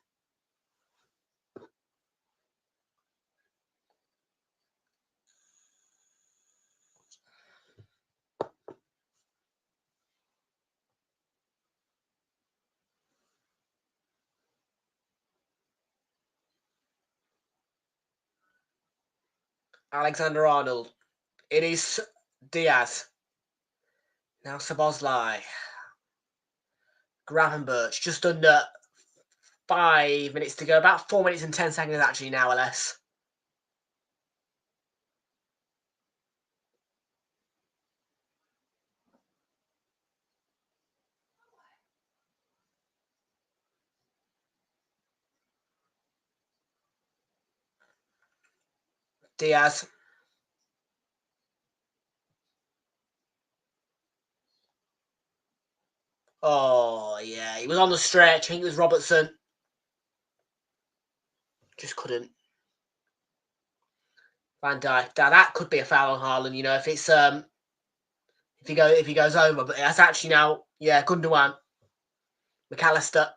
Alexander-Arnold. It is Diaz. Now Szoboszlai. Gravenberch. Just under 5 minutes to go. About 4 minutes and 10 seconds actually now or less. Diaz. Oh, yeah. He was on the stretch. I think it was Robertson. Just couldn't. Van Dijk. Now, that could be a foul on Haaland, you know, if it's if he goes over. But that's actually now, yeah, Gundogan. McAllister.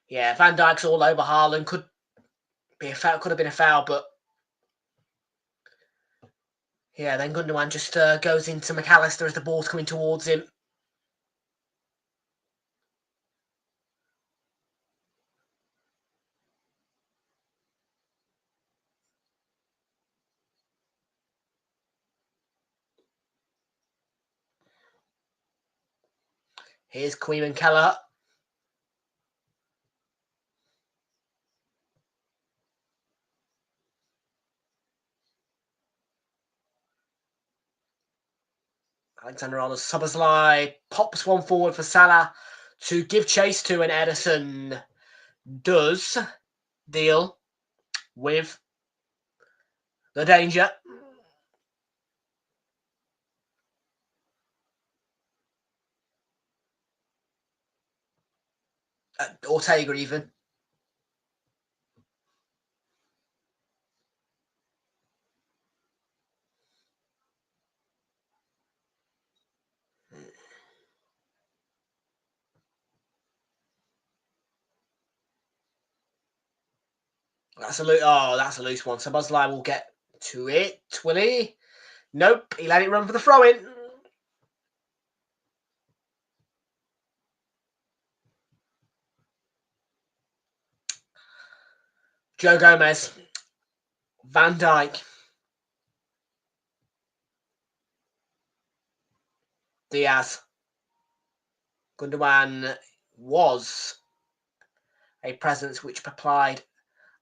Yeah, Van Dijk's all over Haaland. Could be a foul, could have been a foul, but yeah, then Gundogan just goes into McAllister as the ball's coming towards him. Here's Queen Keller. Alexander-Arnold. Szoboszlai pops one forward for Salah to give chase to, and Ederson does deal with the danger. Ortega even. That's a that's a loose one. Szoboszlai will get to it. Will he? Nope. He let it run for the throw-in. Joe Gomez. Van Dijk. Diaz. Gundogan was a presence which applied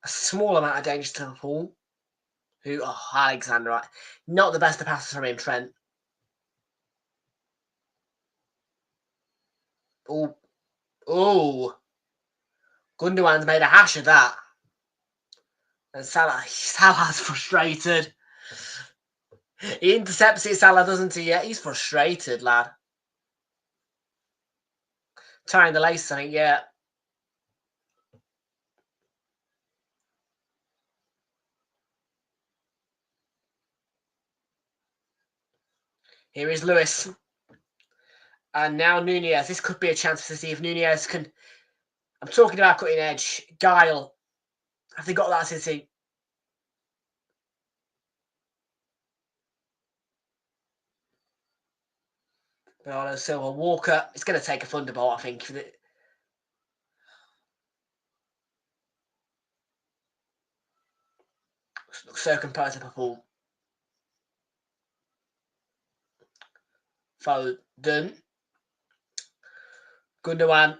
a small amount of danger to Liverpool. Alexander. Not the best of passes from him, Trent. Oh. Gundogan's made a hash of that. And Salah's frustrated. He intercepts it, Salah, doesn't he? Yeah, he's frustrated, lad. Tying the lace, I think, yeah. Here is Lewis. And now Nunez. This could be a chance to see if Nunez can... I'm talking about cutting edge. Guile. Have they got that, City? Bernardo Silva. Walker. It's going to take a thunderbolt, I think. So composed Liverpool. Foden. Gundogan.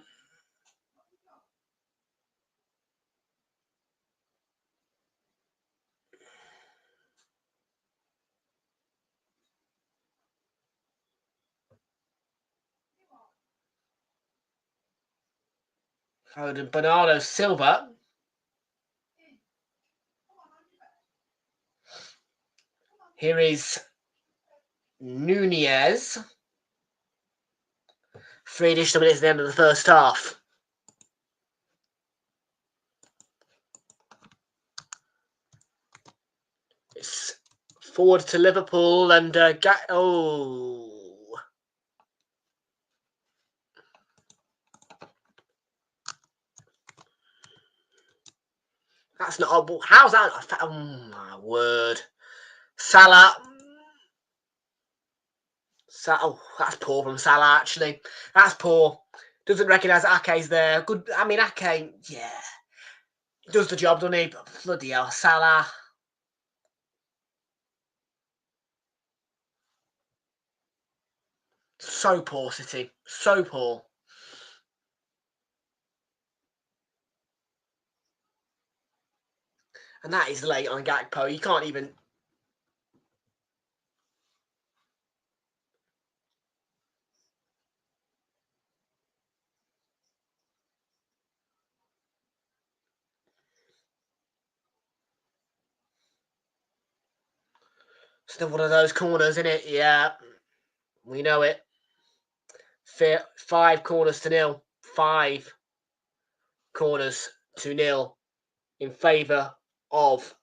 Foden, Bernardo Silva. Here is Nunez. 3 additional minutes at the end of the first half. It's forward to Liverpool and oh. That's not. How's that? Oh my word. Salah. Oh, that's poor from Salah, actually. That's poor. Doesn't recognise Ake's there. Good. I mean, Ake, yeah. Does the job, doesn't he? But bloody hell, Salah. So poor, City. So poor. And that is late on Gakpo. You can't even... Still one of those corners, isn't it? Yeah. We know it. 5 corners to 0. 5 corners to 0 in favour of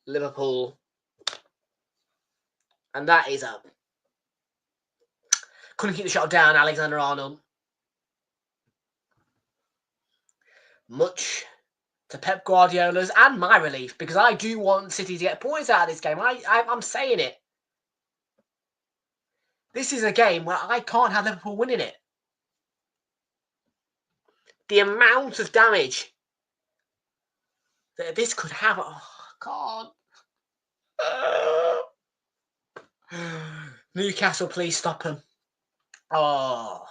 Liverpool. And that is up. Couldn't keep the shot down, Alexander-Arnold. Much to Pep Guardiola's and my relief, because I do want City to get points out of this game. I'm saying it. This is a game where I can't have Liverpool winning it. The amount of damage that this could have. Oh, God. Newcastle, please stop him. Oh.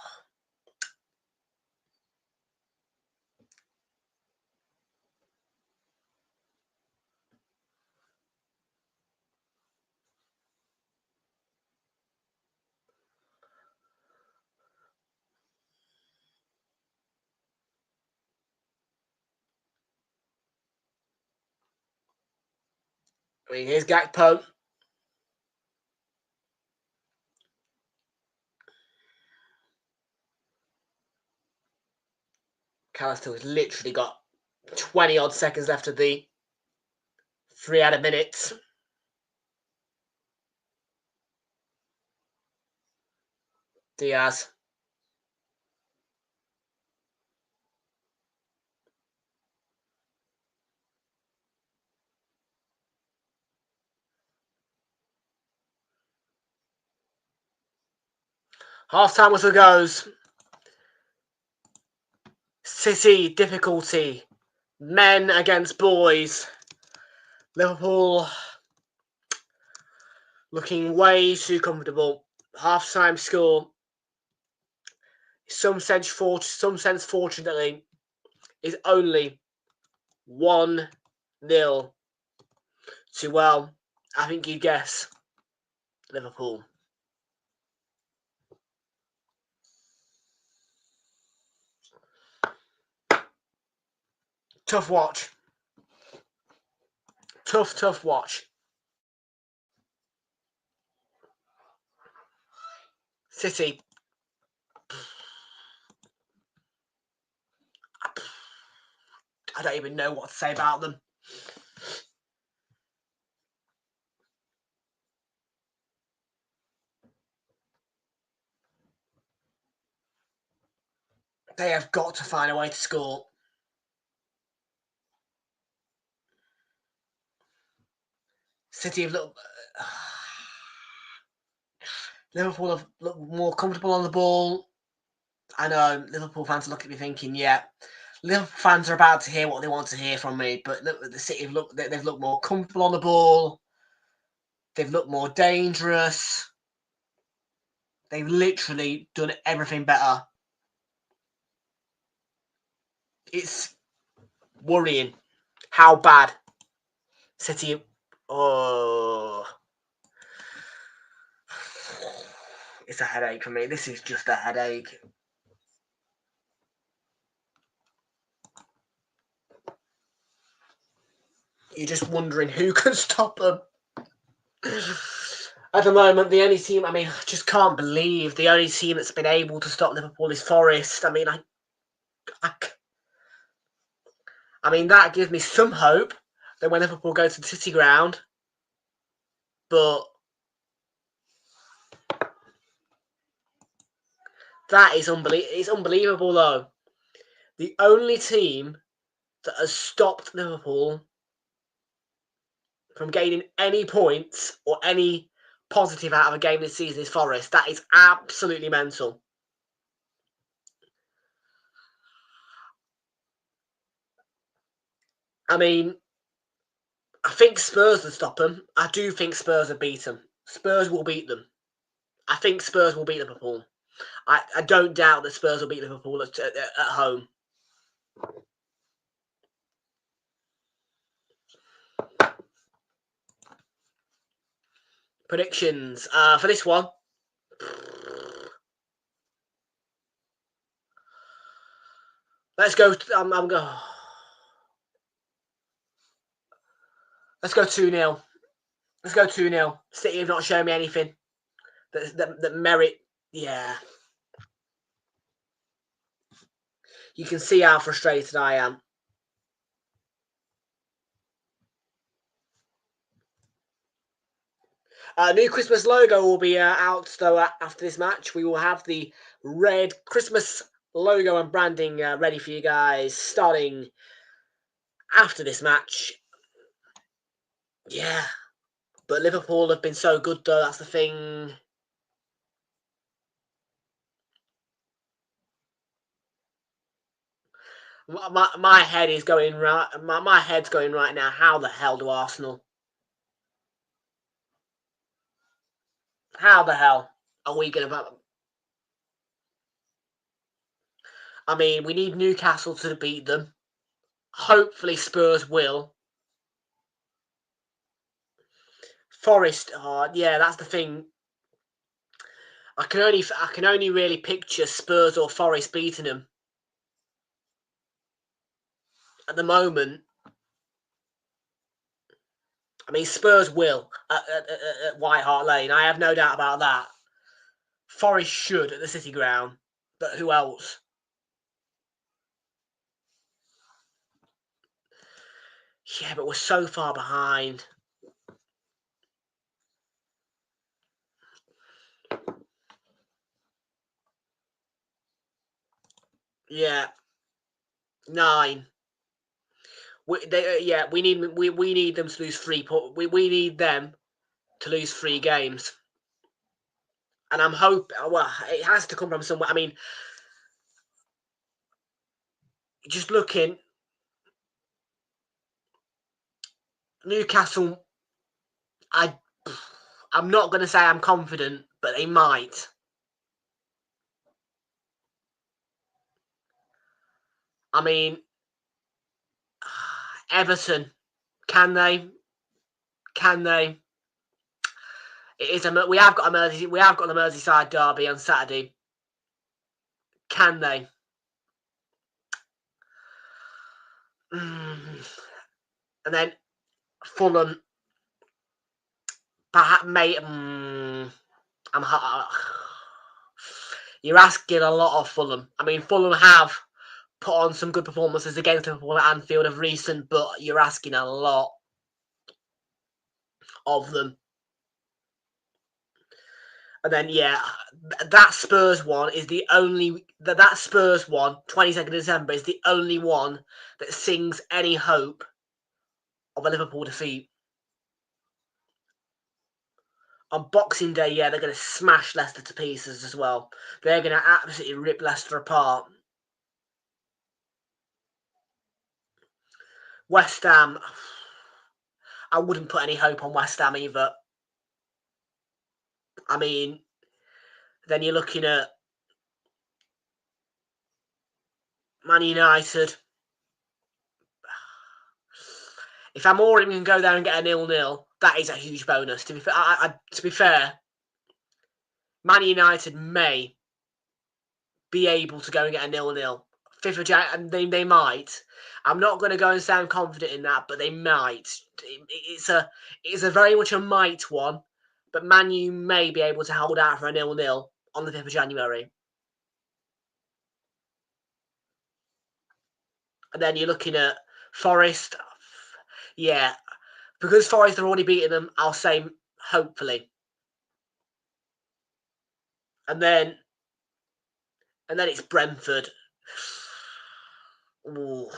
I mean, here's Gakpo. Callister has literally got 20-odd seconds left of the 3 added minutes. Diaz. Half-time whistle goes. City, difficulty. Men against boys. Liverpool looking way too comfortable. Half-time score. Some sense fortunately, is only 1-0 to, well, I think you'd guess, Liverpool. Tough watch. Tough watch. City. I don't even know what to say about them. They have got to find a way to score. City have looked... Liverpool have looked more comfortable on the ball. I know Liverpool fans look at me thinking, yeah, Liverpool fans are about to hear what they want to hear from me, but the City have they've looked more comfortable on the ball. They've looked more dangerous. They've literally done everything better. it's worrying how bad City. Oh, it's a headache for me. This is just a headache. You're just wondering who can stop them. At the moment, the only team, I just can't believe the only team that's been able to stop Liverpool is Forest. That gives me some hope that when Liverpool go to the City ground, but that is unbelievable. It's unbelievable, though. The only team that has stopped Liverpool from gaining any points or any positive out of a game this season is Forest. That is absolutely mental. I think Spurs will stop them. I do think Spurs will beat them. Spurs will beat them. I think Spurs will beat Liverpool. I don't doubt that Spurs will beat Liverpool at home. Predictions for this one. Let's go. Let's go 2-0. Let's go 2-0. City have not shown me anything that merit. Yeah. You can see how frustrated I am. New Christmas logo will be out though after this match. We will have the red Christmas logo and branding ready for you guys starting after this match. Yeah, but Liverpool have been so good though. That's the thing. My head is going right. My head's going right now. How the hell do Arsenal? How the hell are we going to? We need Newcastle to beat them. Hopefully Spurs will. Forest, yeah, that's the thing. I can only really picture Spurs or Forest beating them. At the moment, Spurs will at White Hart Lane. I have no doubt about that. Forest should at the City ground, but who else? Yeah, but we're so far behind. Yeah, 9. We need them to lose 3 points. We need them to lose 3 games, and I'm hoping. Well, it has to come from somewhere. Just looking, Newcastle. I'm not going to say I'm confident, but they might. Everton, can they? Can they? We have got the Merseyside derby on Saturday. Can they? And then Fulham. Perhaps, mate. You're asking a lot of Fulham. Fulham have put on some good performances against Liverpool at Anfield of recent, but you're asking a lot of them. And then, yeah, that Spurs one is the only... That Spurs one, 22nd December, is the only one that sings any hope of a Liverpool defeat. On Boxing Day, yeah, they're going to smash Leicester to pieces as well. They're going to absolutely rip Leicester apart. West Ham, I wouldn't put any hope on West Ham either. Then you're looking at Man United. If Amorim can go there and get a 0-0, that is a huge bonus. To be fair, Man United may be able to go and get a 0-0. 5th of January, and they might. I'm not going to go and sound confident in that, but they might. It's a very much a might one, but Man U may be able to hold out for a 0-0 on the 5th of January. And then you're looking at Forest. Yeah, because Forest have already beaten them, I'll say hopefully. And then it's Brentford. Ooh,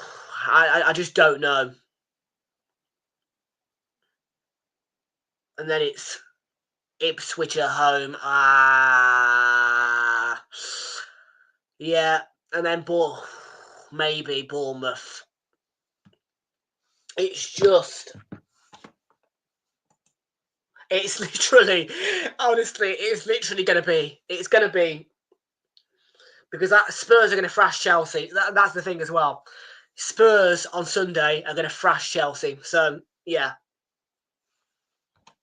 I just don't know. And then it's Ipswich at home. Yeah. And then maybe Bournemouth. It's literally, honestly, it's literally going to be. It's going to be. Because Spurs are going to thrash Chelsea. That's the thing as well. Spurs on Sunday are going to thrash Chelsea. So, yeah.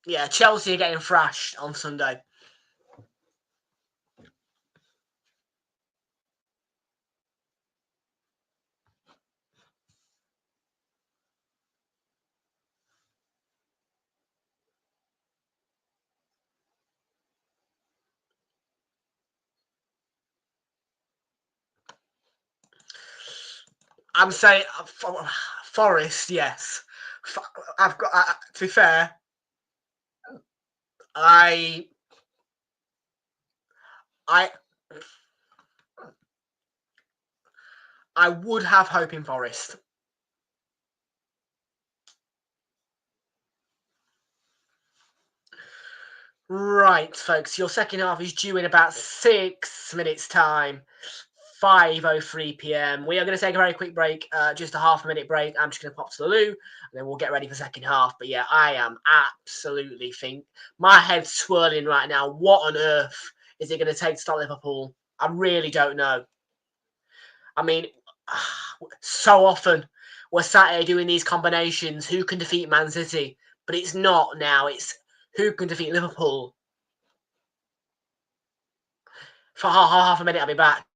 Yeah, Chelsea are getting thrashed on Sunday. I'm saying Forest, yes. I've got. To be fair, I would have hope in Forest. Right, folks, your second half is due in about 6 minutes' time. 5:03 p.m. We are going to take a very quick break, just a half-a-minute break. I'm just going to pop to the loo, and then we'll get ready for second half. But yeah, I am absolutely my head's swirling right now. What on earth is it going to take to stop Liverpool? I really don't know. I mean, so often we're sat here doing these combinations. Who can defeat Man City? But it's not now. It's who can defeat Liverpool. For half a minute, I'll be back.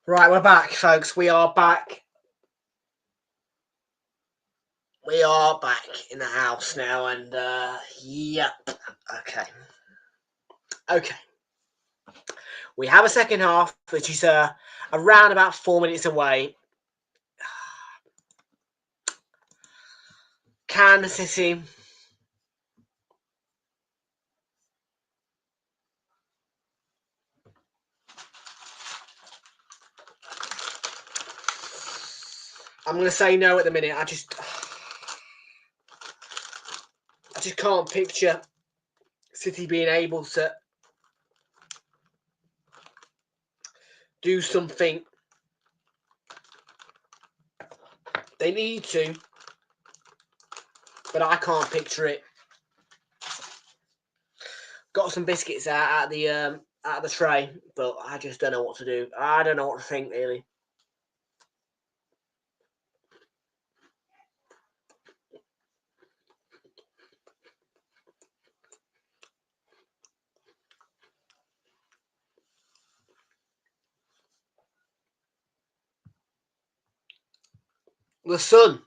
Right, we're back, folks. We are back. We are back in the house now, and yep. Okay. We have a second half, which is around about 4 minutes away. Can City I'm going to say no at the minute. I just can't picture City being able to do something. They need to, but I can't picture it. Got some biscuits out of the tray, but I just don't know what to do. I don't know what to think, really. The Sun.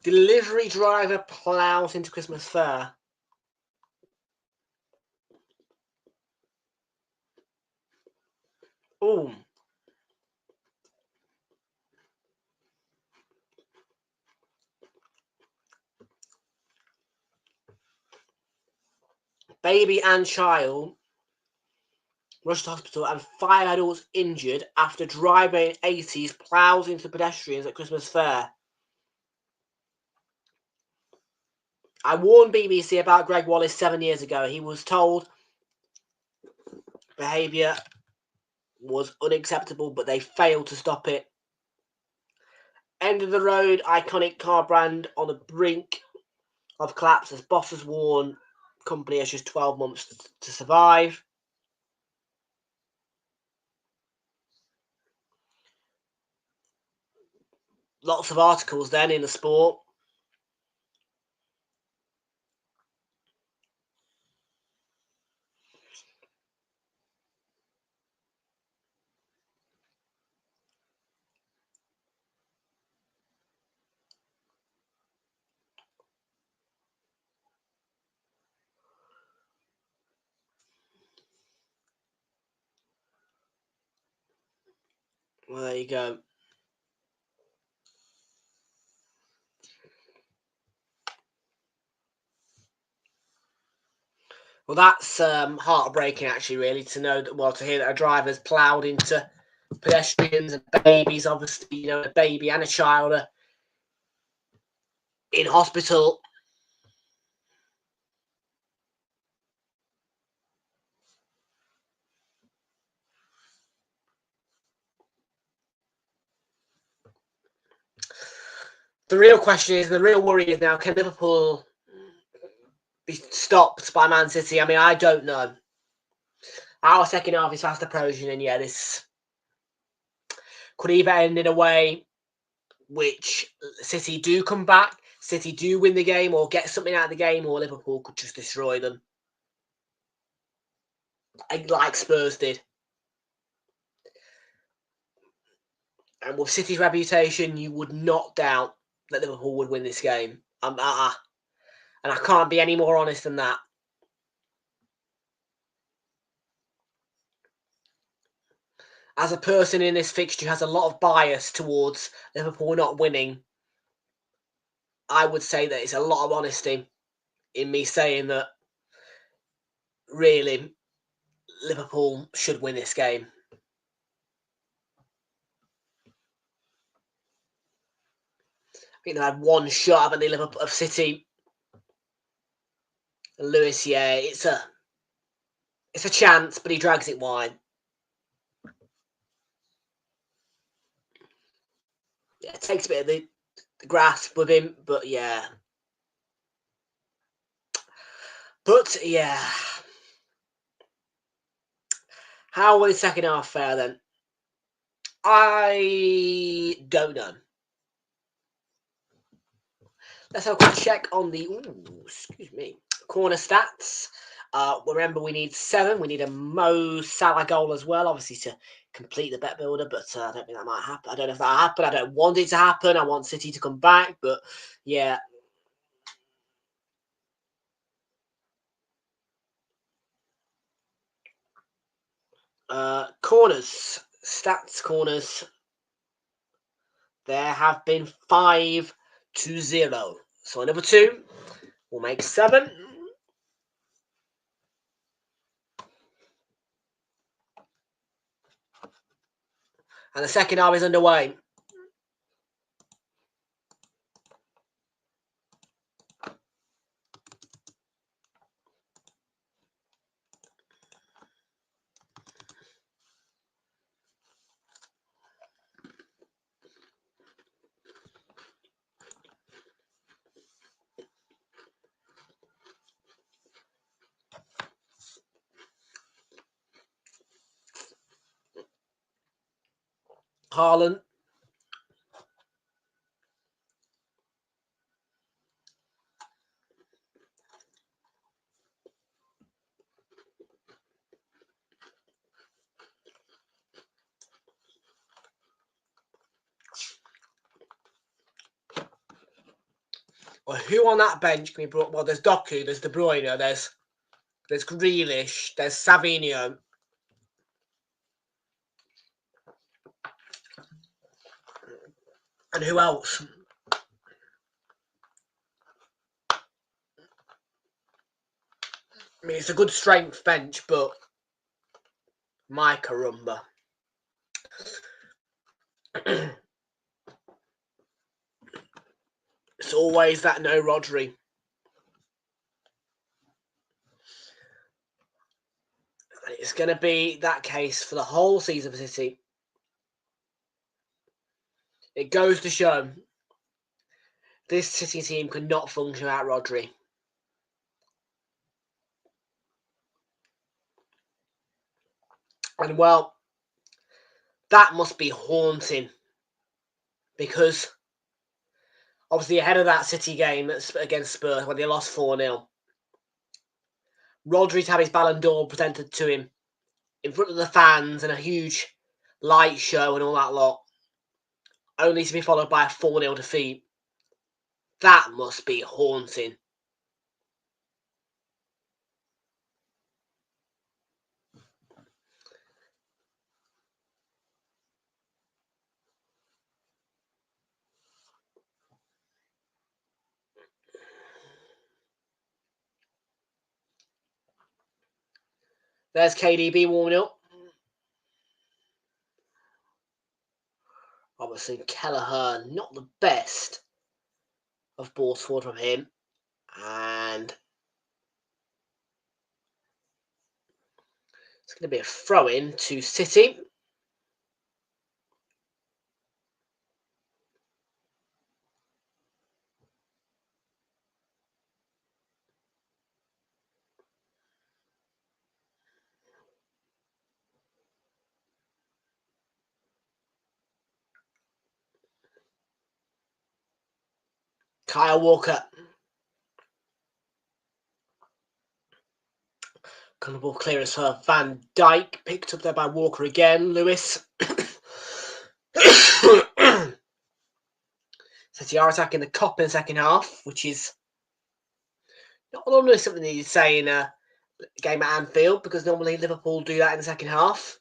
Delivery driver plows into Christmas fair. Ooh. Baby and child rushed to hospital and 5 adults injured after driver in 80s plows into pedestrians at Christmas fair. I warned BBC about Greg Wallace 7 years ago. He was told behaviour was unacceptable, but they failed to stop it. End of the road, iconic car brand on the brink of collapse as bosses warn company has just 12 months to survive. Lots of articles then in the sport. Well, there you go. Well, that's heartbreaking, actually, really, to know that, well, to hear that a driver's ploughed into pedestrians and babies. Obviously, you know, a baby and a child are in hospital. The real question is, the real worry is now, can Liverpool be stopped by Man City? I mean, I don't know. Our second half is fast approaching, and yeah, this could either end in a way which City do come back, City do win the game or get something out of the game, or Liverpool could just destroy them, like Spurs did. And with City's reputation, you would not doubt that Liverpool would win this game. And I can't be any more honest than that. As a person in this fixture who has a lot of bias towards Liverpool not winning, I would say that it's a lot of honesty in me saying that really Liverpool should win this game. I think they had one shot, haven't they, Liverpool of City. And Lewis, yeah, it's a chance, but he drags it wide. Yeah, it takes a bit of the grasp with him, but yeah. But yeah. How will the second half fare then? I don't know. Let's have a quick check on the corner stats. Remember, we need 7. We need a Mo Salah goal as well, obviously, to complete the bet builder, but I don't think that might happen. I don't know if that'll happen. I don't want it to happen. I want City to come back, but yeah. Corners. Stats corners. There have been 5-0. So another 2 will make 7. And the second half is underway. Haaland. Well, who on that bench can be brought? Well, there's Doku, there's De Bruyne, there's Grealish, there's Savinho. And who else? I mean, it's a good strength bench, but my carumba. It's always that no Rodri. It's going to be that case for the whole season for City. It goes to show this City team could not function without Rodri. And well, that must be haunting, because obviously ahead of that City game against Spurs when they lost 4-0, Rodri's had his Ballon d'Or presented to him in front of the fans and a huge light show and all that lot, only to be followed by a 4-0 defeat. That must be haunting. There's KDB warming up. Obviously, Kelleher, not the best of balls forward from him. And it's going to be a throw-in to City. Kyle Walker. Kind of ball clearance for Van Dijk. Picked up there by Walker again. Lewis. City are attacking the Kop in the second half, which is not normally something that you'd say in a game at Anfield, because normally Liverpool do that in the second half.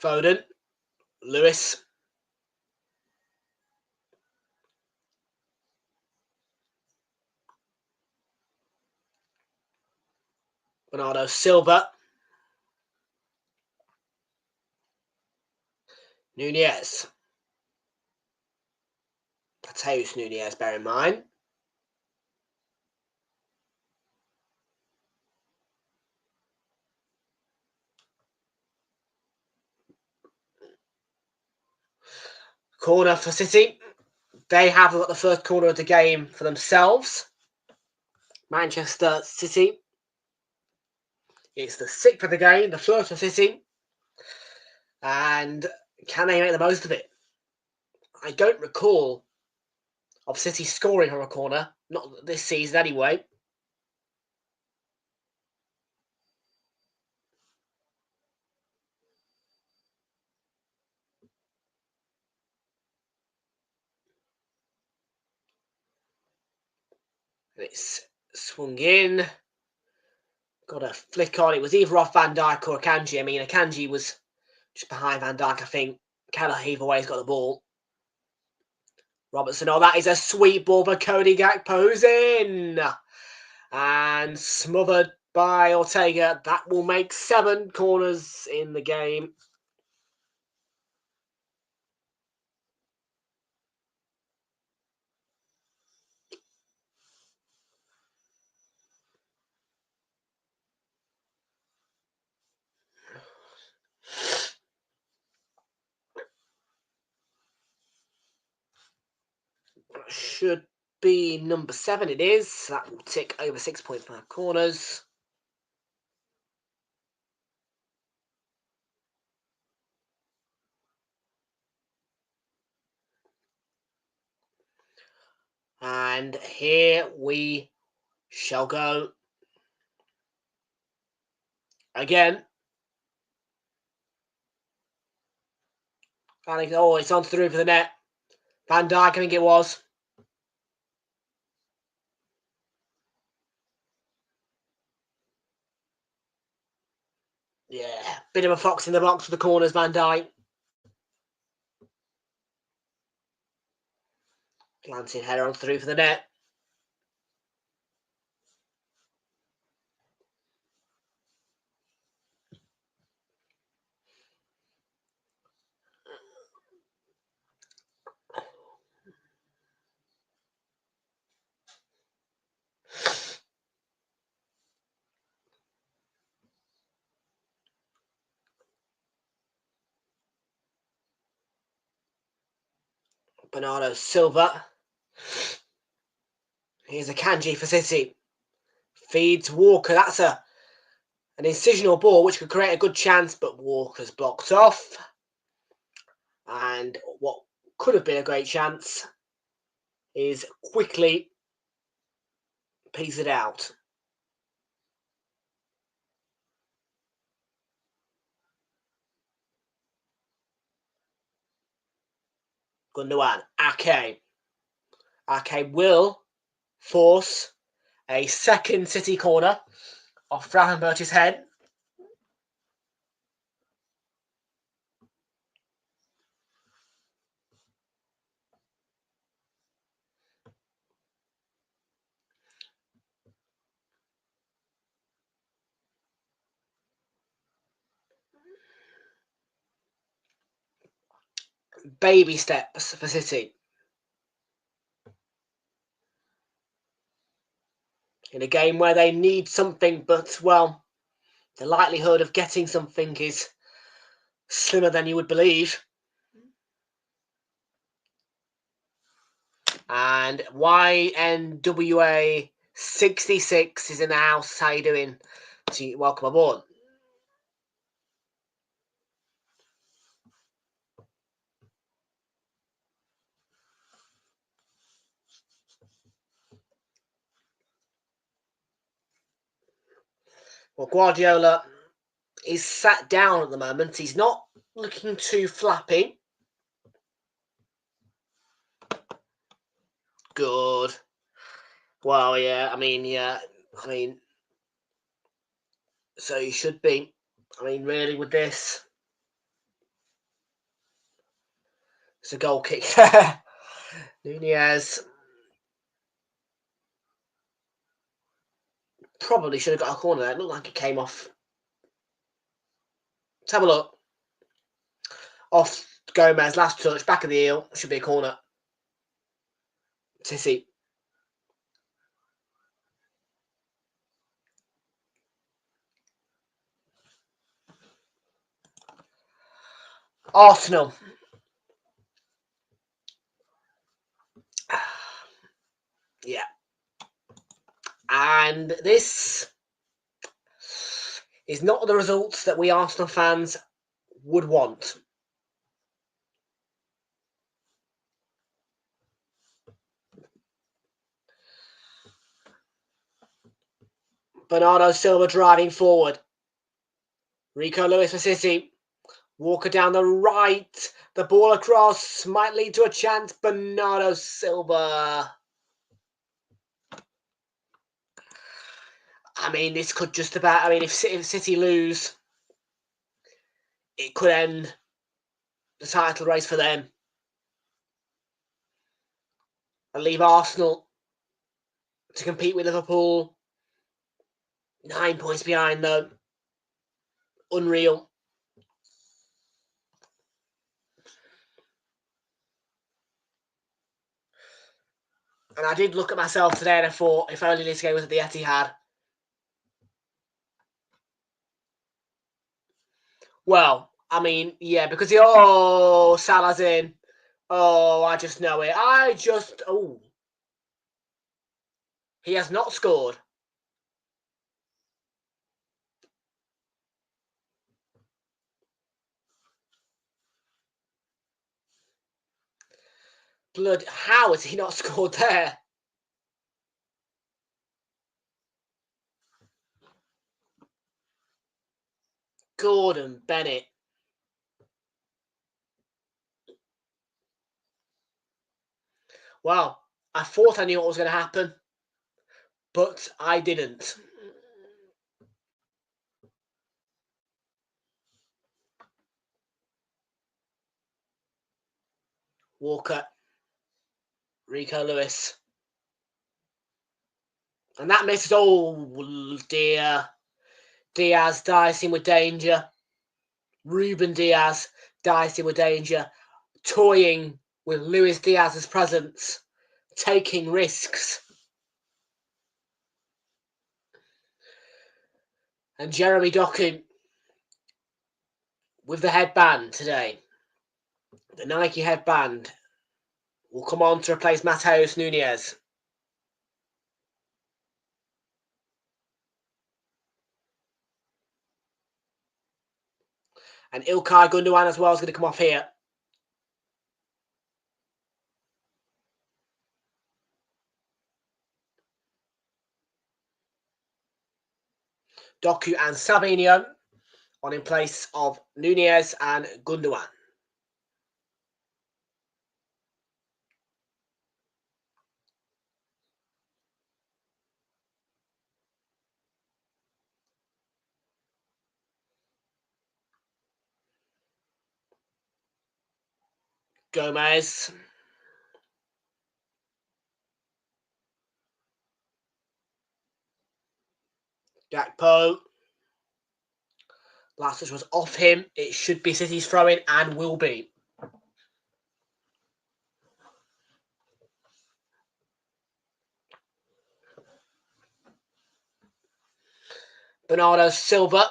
Foden. Lewis. Bernardo Silva. Nunez. Mateus Nunez, bear in mind. Corner for City. They have got the first corner of the game for themselves. Manchester City. It's the 6th of the game, the first for City. And can they make the most of it? I don't recall of City scoring from a corner. Not this season anyway. And it's swung in. Got a flick on. It was either off Van Dijk or Akanji. I mean, Akanji was just behind Van Dijk, I think. Kelleher either way has got the ball. Robertson, oh, that is a sweet ball for Cody Gakpo's in. And smothered by Ortega. That will make 7 corners in the game. Should be number 7, it is. That will tick over 6.5 corners. And here we shall go. Again. Oh, it's on through for the net. Van Dijk, I think it was. Yeah, bit of a fox in the box for the corners, Van Dijk. Glancing header on through for the net. Bernardo Silva. Here's a Kanji for City. Feeds Walker. That's an incisional ball which could create a good chance, but Walker's blocked off. And what could have been a great chance is quickly piece it out. Gundogan. Ake. Ake will force a second City corner off Gravenberch's head. Baby steps for City. In a game where they need something, but, well, the likelihood of getting something is slimmer than you would believe. And YNWA66 is in the house. How you doing? Welcome aboard. Well, Guardiola is sat down at the moment. He's not looking too flappy. Good. Well, yeah, I mean, so you should be. I mean, really, with this, it's a goal kick. Nunez probably should have got a corner there. It looked like it came off. Let's have a look. Off Gomez, last touch, back of the heel. Should be a corner. City. Arsenal. Yeah. And this is not the results that we Arsenal fans would want. Bernardo Silva driving forward. Rico Lewis for City. Walker down the right. The ball across might lead to a chance. Bernardo Silva. I mean, this could just about... I mean, if City lose, it could end the title race for them. And leave Arsenal to compete with Liverpool. 9 points behind, though. Unreal. And I did look at myself today and I thought, if only this game was at the Etihad. Well, I mean, yeah, because Salah's in. Oh, I just know it. He has not scored. Blood, how has he not scored there? Gordon Bennett. Well, I thought I knew what was going to happen, but I didn't. Walker, Rico Lewis. And that misses. Oh, dear. Diaz dicing with danger. Ruben Diaz dicing with danger. Toying with Luis Diaz's presence. Taking risks. And Jeremy Doku with the headband today. The Nike headband will come on to replace Matheus Nunes. And Ilkay Gundogan as well is going to come off here. Doku and Savinho on in place of Nunes and Gundogan. Gomez. Gakpo. Last touch was off him. It should be City's throw-in and will be. Bernardo Silva.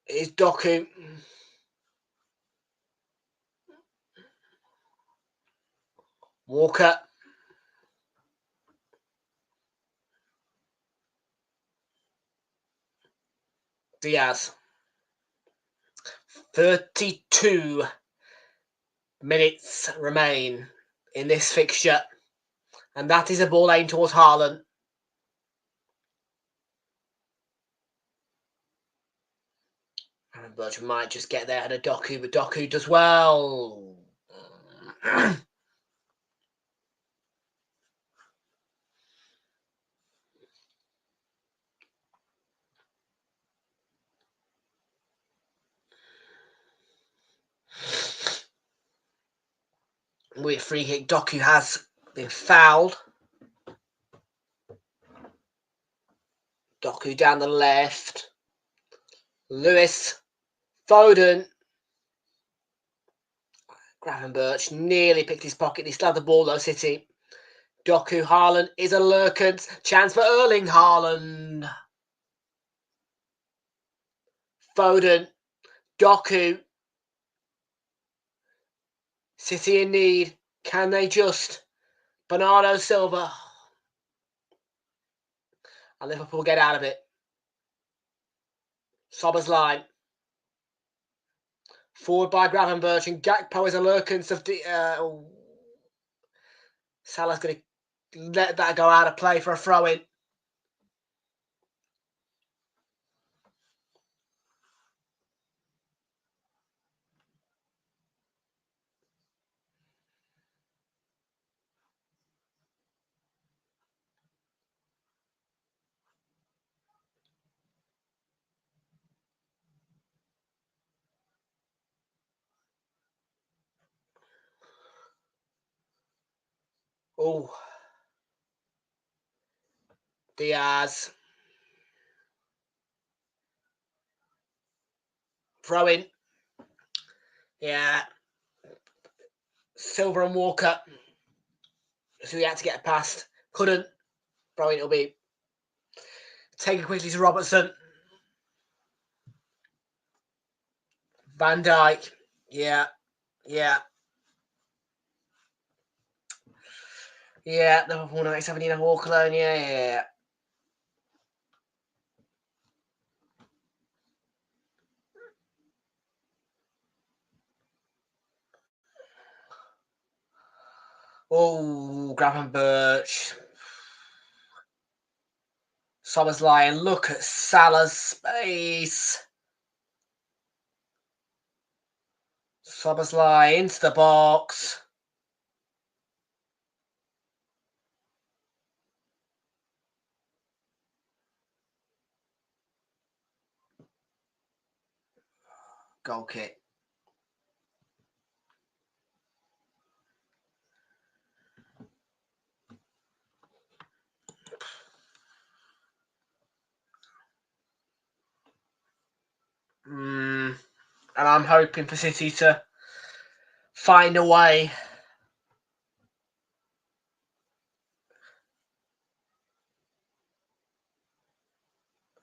Is Doku. Walker. Diaz. 32 minutes remain in this fixture. And that is a ball aimed towards Haaland. Birch might just get there ahead of Doku, but Doku does well. With free kick, Doku has been fouled. Doku down the left. Lewis. Foden. Gravenberch nearly picked his pocket. He still had the ball though, City. Doku, Haaland is a Lurkens. Chance for Erling Haaland. Foden. Doku. City in need. Can they just? Bernardo Silva. And Liverpool get out of it. Sober's line. Forward by Gravenberch and Gakpo is a Lurkens of the. Salah's going to let that go out of play for a throw-in. Oh. Diaz. Throw-in. Yeah. Silver and Walker. So he had to get past. Couldn't. Throw-in it'll be. Taken quickly to Robertson. Van Dijk. Yeah. Yeah. Yeah. Liverpool 17 of Walker alone. Yeah. Oh, Gravenberch. Szoboszlai, and look at Salah's space. Szoboszlai into the box. Goal kick. And I'm hoping for City to find a way.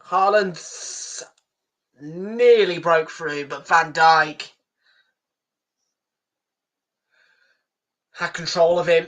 Haaland's nearly broke through, but Van Dijk had control of him.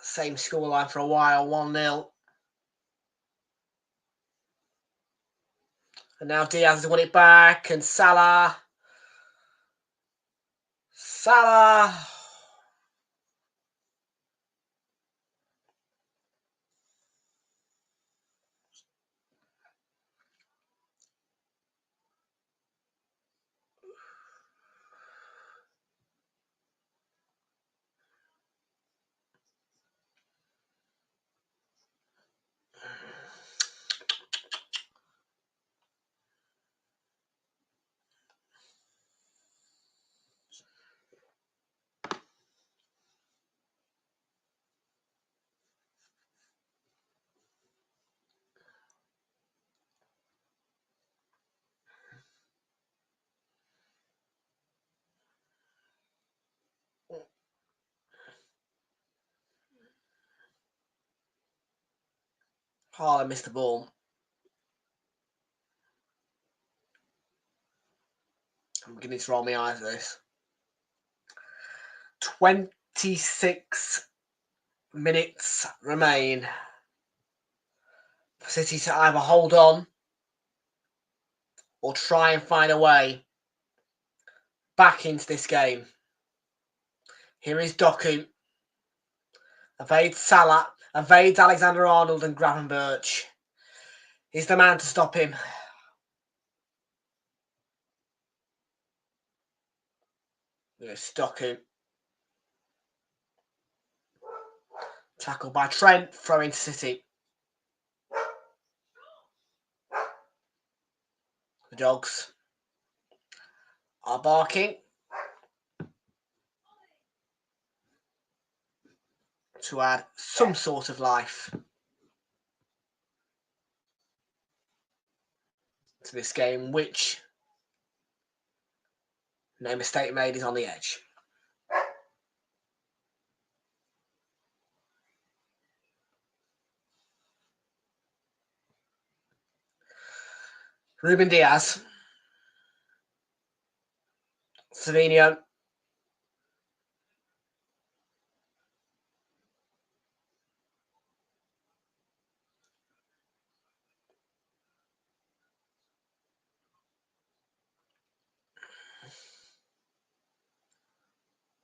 Same scoreline for a while, 1-0. And now Diaz has won it back, and Salah. Haaland missed the ball. I'm beginning to roll my eyes at this. 26 minutes remain for City to either hold on or try and find a way back into this game. Here is Doku. Evades Salah. Evades Alexander-Arnold and Gravenberch. He's the man to stop him. There's Doku. Tackled by Trent. Throwing to City. The dogs are barking to add some sort of life to this game, which, no mistake made, is on the edge. Ruben Diaz. Savinho.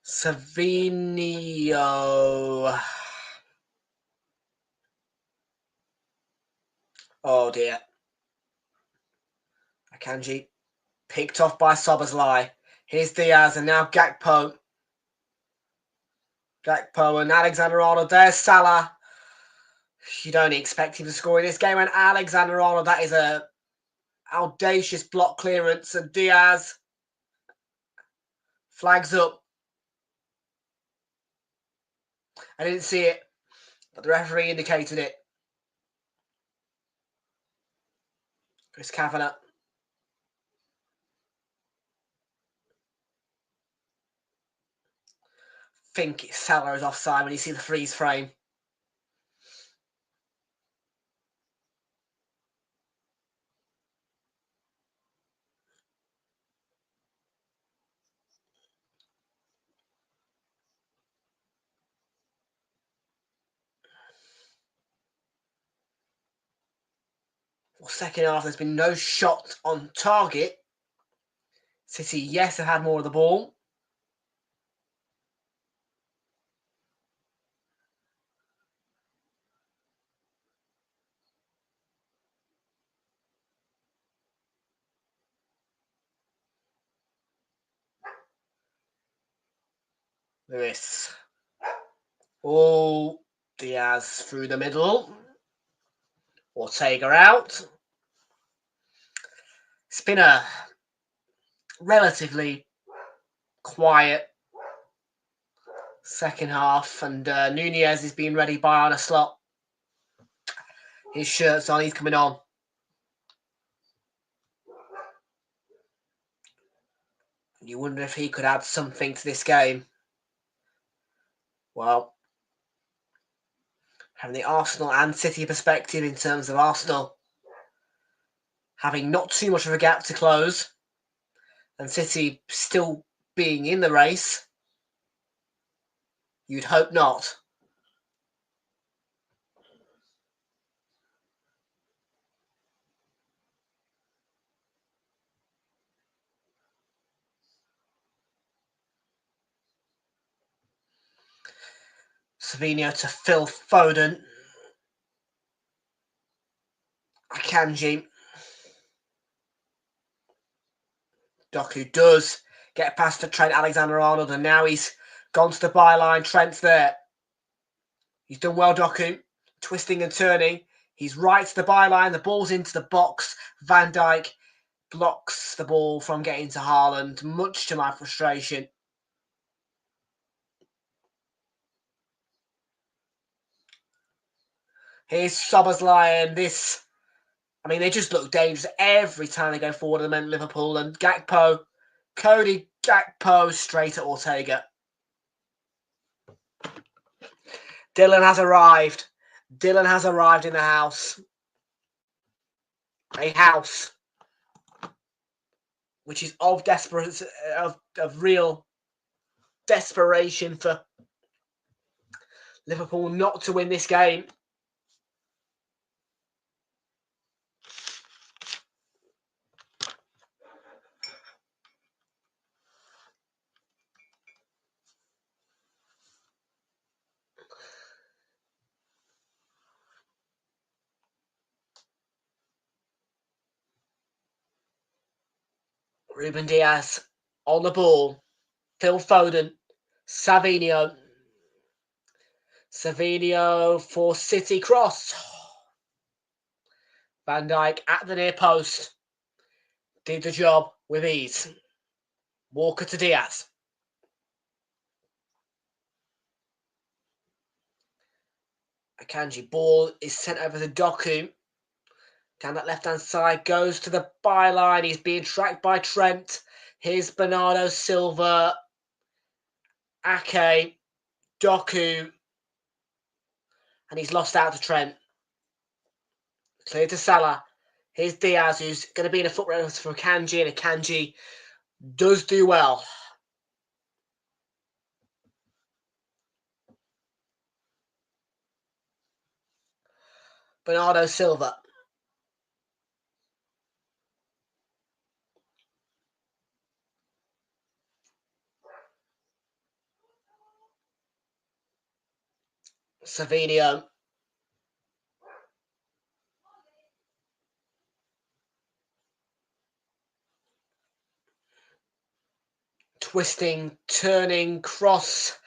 Savinho. Oh dear. Akanji picked off by Szoboszlai. Here's Diaz and now Gakpo. Gakpo and Alexander-Arnold. There's Salah. You don't expect him to score in this game. And Alexander-Arnold, that is a audacious block clearance. And Diaz flags up. I didn't see it, but the referee indicated it. Chris Kavanagh. Think Salah is offside when you see the freeze frame. For second half, there's been no shot on target. City, yes, have had more of the ball. Lewis. Oh, Diaz through the middle. Ortega out. It's been a relatively quiet second half, and Nunez is being ready by on a slot. His shirt's on, he's coming on. You wonder if he could add something to this game. Well, having the Arsenal and City perspective in terms of Arsenal having not too much of a gap to close, and City still being in the race, you'd hope not. Savinho to Phil Foden. Akanji. Doku does get past to Trent Alexander-Arnold, and now he's gone to the byline. Trent's there. He's done well, Doku. Twisting and turning. He's right to the byline. The ball's into the box. Van Dijk blocks the ball from getting to Haaland, much to my frustration. Here's Szoboszlai, and this... I mean, they just look dangerous every time they go forward at Liverpool. And Gakpo, Cody Gakpo straight at Ortega. Dylan has arrived. Dylan has arrived in the house. A house which is of real desperation for Liverpool not to win this game. Ruben Diaz on the ball. Phil Foden. Savinho. Savinho for City cross. Van Dijk at the near post. Did the job with ease. Walker to Diaz. Akanji ball is sent over to Doku. Down that left-hand side, goes to the byline. He's being tracked by Trent. Here's Bernardo Silva. Ake. Doku. And he's lost out to Trent. Clear to Salah. Here's Diaz, who's going to be in a foot race for Akanji, and Akanji does do well. Bernardo Silva. Savinho. Twisting, turning, cross.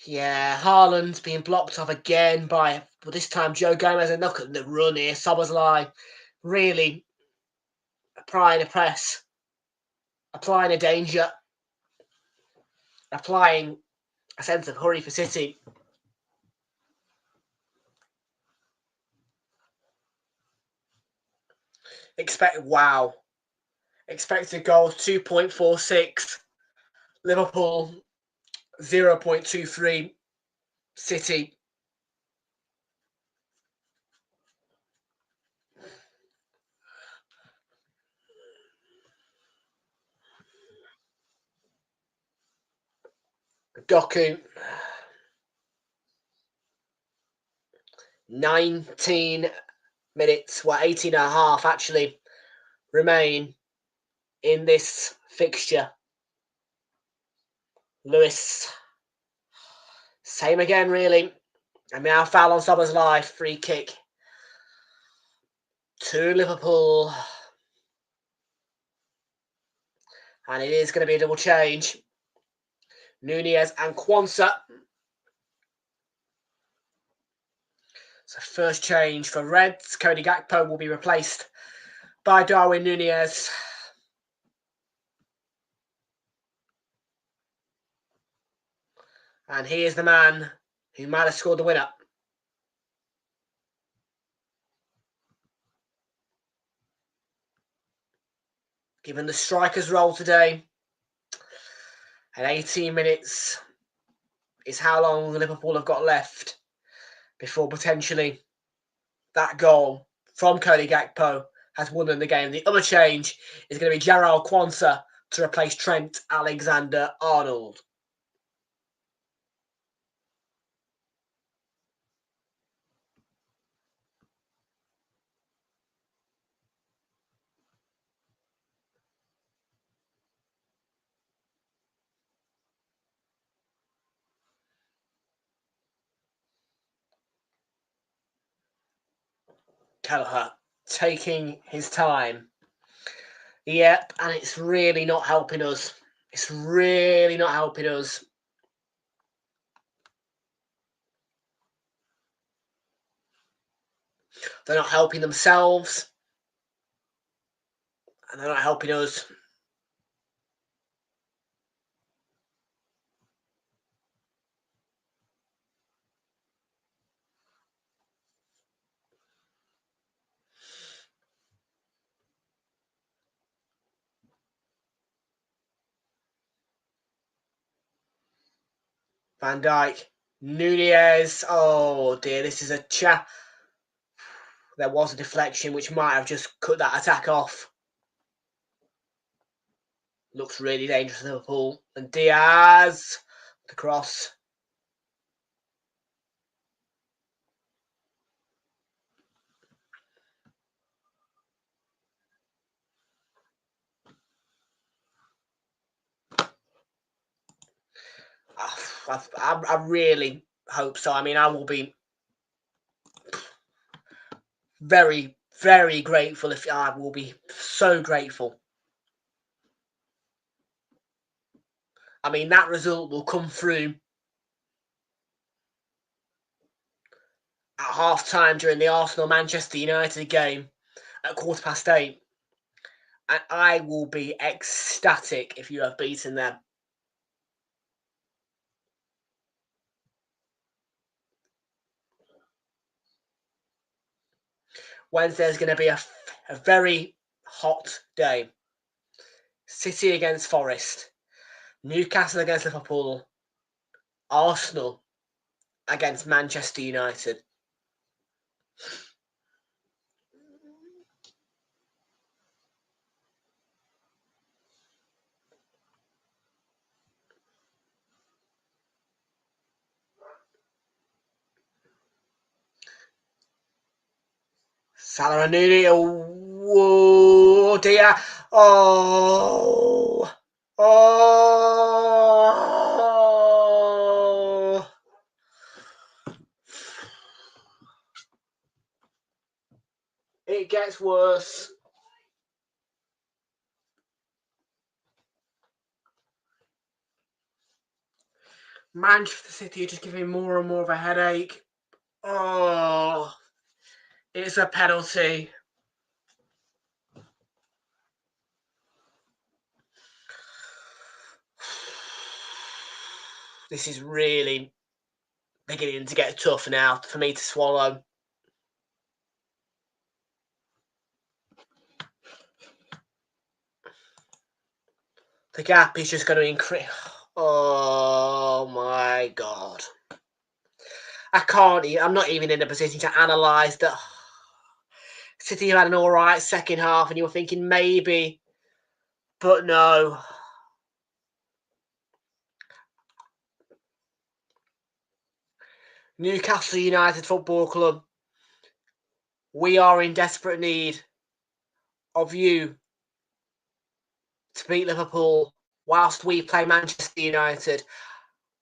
Yeah, Haaland's being blocked off again by, well, this time Joe Gomez. And look at the run here. Szoboszlai really applying a press, applying a danger, applying a sense of hurry for City. Wow. Expected goals 2.46. Liverpool 0.23. City Doku 19 minutes, 18 and a half actually remain in this fixture. Lewis, same again really. And now foul on Sommer's life, free kick to Liverpool. And it is going to be a double change. Nunez and Quansah. So first change for Reds. Cody Gakpo will be replaced by Darwin Nunez. And he is the man who might have scored the winner. Given the striker's role today, and 18 minutes is how long Liverpool have got left before potentially that goal from Cody Gakpo has won them the game. The other change is going to be Jarrell Quansah to replace Trent Alexander-Arnold. Kelleher taking his time. Yep, and it's really not helping us. It's really not helping us. They're not helping themselves. And they're not helping us. Van Dijk, Nunez. Oh dear, this is a chat. There was a deflection which might have just cut that attack off. Looks really dangerous, Liverpool. And Diaz, the cross. I really hope so. I mean, I will be very, very grateful if I will be so grateful. I mean, that result will come through at half-time during the Arsenal-Manchester United game at 8:15. And I will be ecstatic if you have beaten them. Wednesday is going to be a very hot day. City against Forest. Newcastle against Liverpool. Arsenal against Manchester United. Salah and Nuni. Oh dear. Oh. Oh. It gets worse. Manchester City are just giving more and more of a headache. Oh. It's a penalty. This is really beginning to get tough now for me to swallow. The gap is just going to increase. Oh my God. I'm not even in a position to analyse that. City had an alright second half and you were thinking maybe, but no. Newcastle United Football Club, we are in desperate need of you to beat Liverpool whilst we play Manchester United.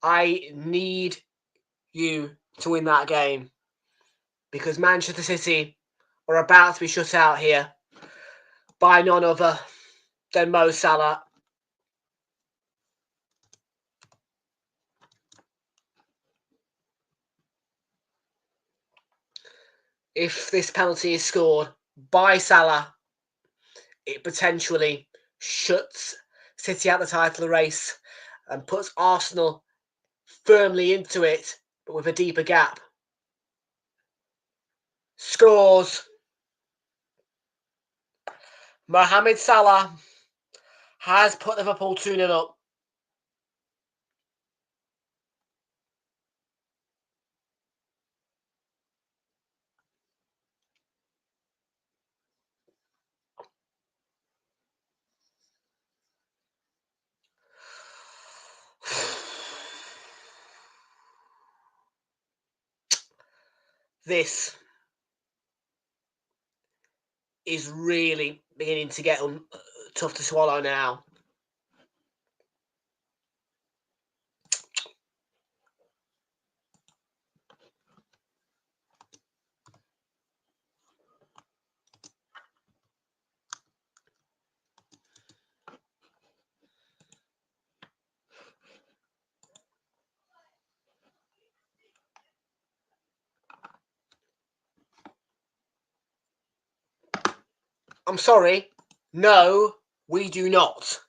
I need you to win that game because Manchester City are about to be shut out here by none other than Mo Salah. If this penalty is scored by Salah, it potentially shuts City out the title race and puts Arsenal firmly into it, but with a deeper gap. Scores. Mohamed Salah has put Liverpool 2-0 up. This is really beginning to get tough to swallow now. I'm sorry. No, we do not.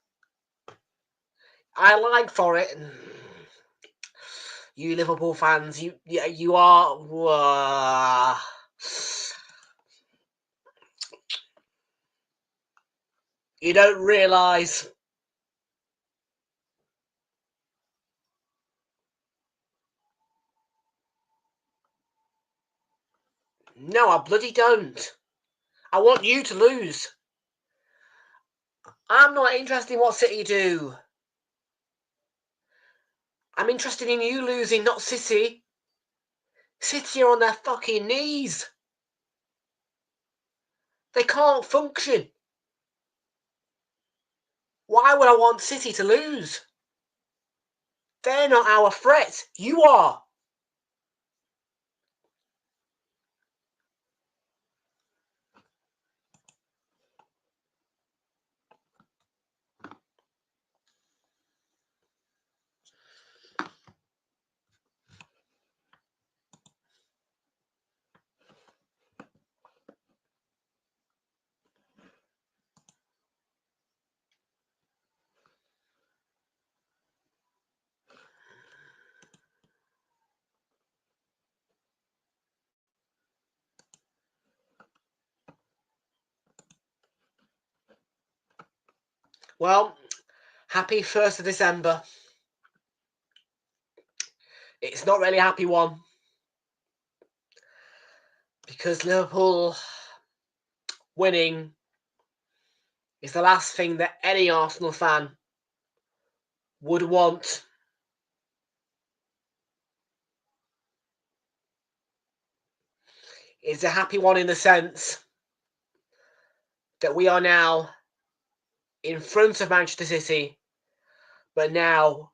I like for it. You Liverpool fans, you are. You don't realise. No, I bloody don't. I want you to lose. I'm not interested in what City do. I'm interested in you losing, not City. City are on their fucking knees. They can't function. Why would I want City to lose? They're not our threat. You are. Well, happy 1st of December. It's not really a happy one. Because Liverpool winning is the last thing that any Arsenal fan would want. It's a happy one in the sense that we are now in front of Manchester City, but now